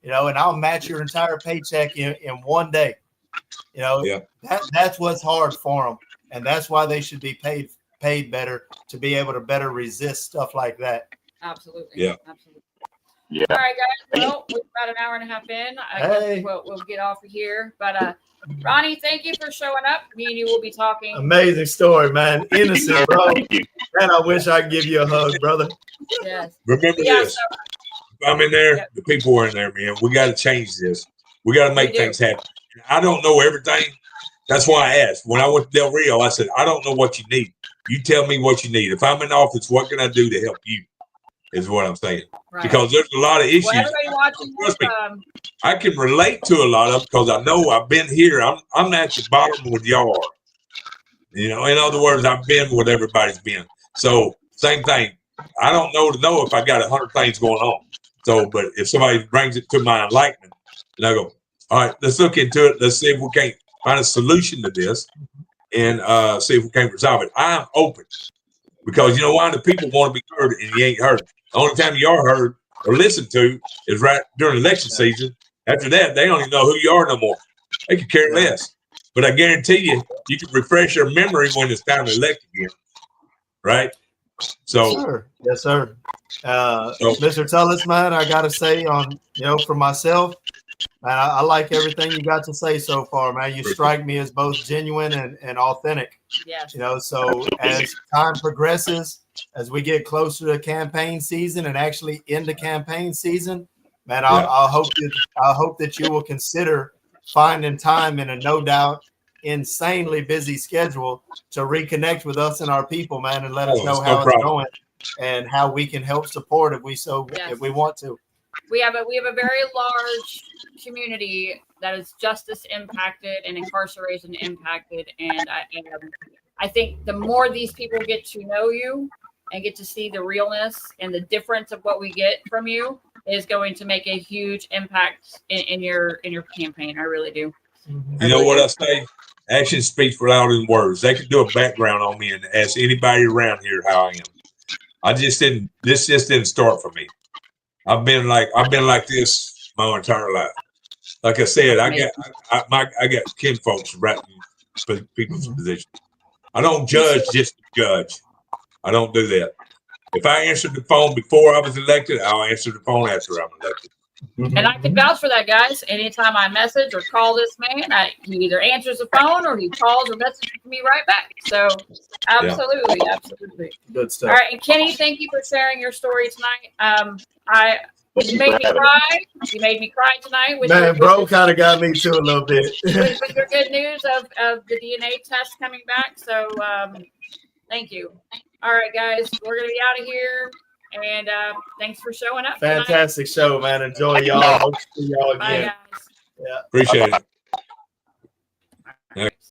you know, and I'll match your entire paycheck in one day." You know, that's what's hard for them, and that's why they should be paid better to be able to better resist stuff like that. Absolutely. Yeah. Absolutely. Yeah. All right, guys. Well, we're about an hour and a half in. I guess we'll get off of here. But Ronnie, thank you for showing up. Me and you will be talking. Amazing story, man. Innocent, bro. Man, I wish I could give you a hug, brother. Yes. Remember this. If I'm in there, the people are in there, man. We got to change this. We got to make things happen. I don't know everything. That's why I asked. When I went to Del Rio, I said, I don't know what you need. You tell me what you need. If I'm in office, what can I do to help you? Is what I'm saying. Right. Because there's a lot of issues. Well, everybody watching trust me, I can relate to a lot of them because I know I've been here. I'm at the bottom with y'all are. You know, in other words, I've been what everybody's been. So same thing. I don't know if I got 100 things going on. So, but if somebody brings it to my enlightenment, and I go, all right, let's look into it. Let's see if we can't find a solution to this and see if we can't resolve it. I'm open because you know why? The people want to be heard and you ain't heard. The only time you are heard or listened to is right during election season. After that, they don't even know who you are no more. They could care less. But I guarantee you, you can refresh your memory when it's time to elect again. Right? So, yes, sir. Mr. Tullos, man, I got to say for myself, man, I like everything you got to say so far, man. You strike me as both genuine and authentic. Yes. You know, so as time progresses, as we get closer to campaign season and actually into campaign season, man, I hope that you will consider finding time in a no doubt insanely busy schedule to reconnect with us and our people, man, and let us know how it's going and how we can help support if we want to. We have a very large community that is justice impacted and incarceration impacted, and I think the more these people get to know you and get to see the realness and the difference of what we get from you is going to make a huge impact in your campaign. I really do. You know what I say? Action speaks louder than words. They can do a background on me and ask anybody around here how I am. This just didn't start for me. I've been like this my entire life. Like I said, I got kin folks right in people's positions. I don't judge just to judge. I don't do that. If I answered the phone before I was elected, I'll answer the phone after I'm elected. And I can vouch for that, guys. Anytime I message or call this man, he either answers the phone or he calls or messages me right back. So absolutely. Good stuff. All right, and Kenny, thank you for sharing your story tonight. You made me cry. You made me cry tonight. Bro kind of got me too a little bit. with your good news of the DNA test coming back. So thank you. All right, guys, we're gonna be out of here. And thanks for showing up. Fantastic show, man. Enjoy y'all. Hope to see y'all again. Bye, guys. Yeah. Appreciate it.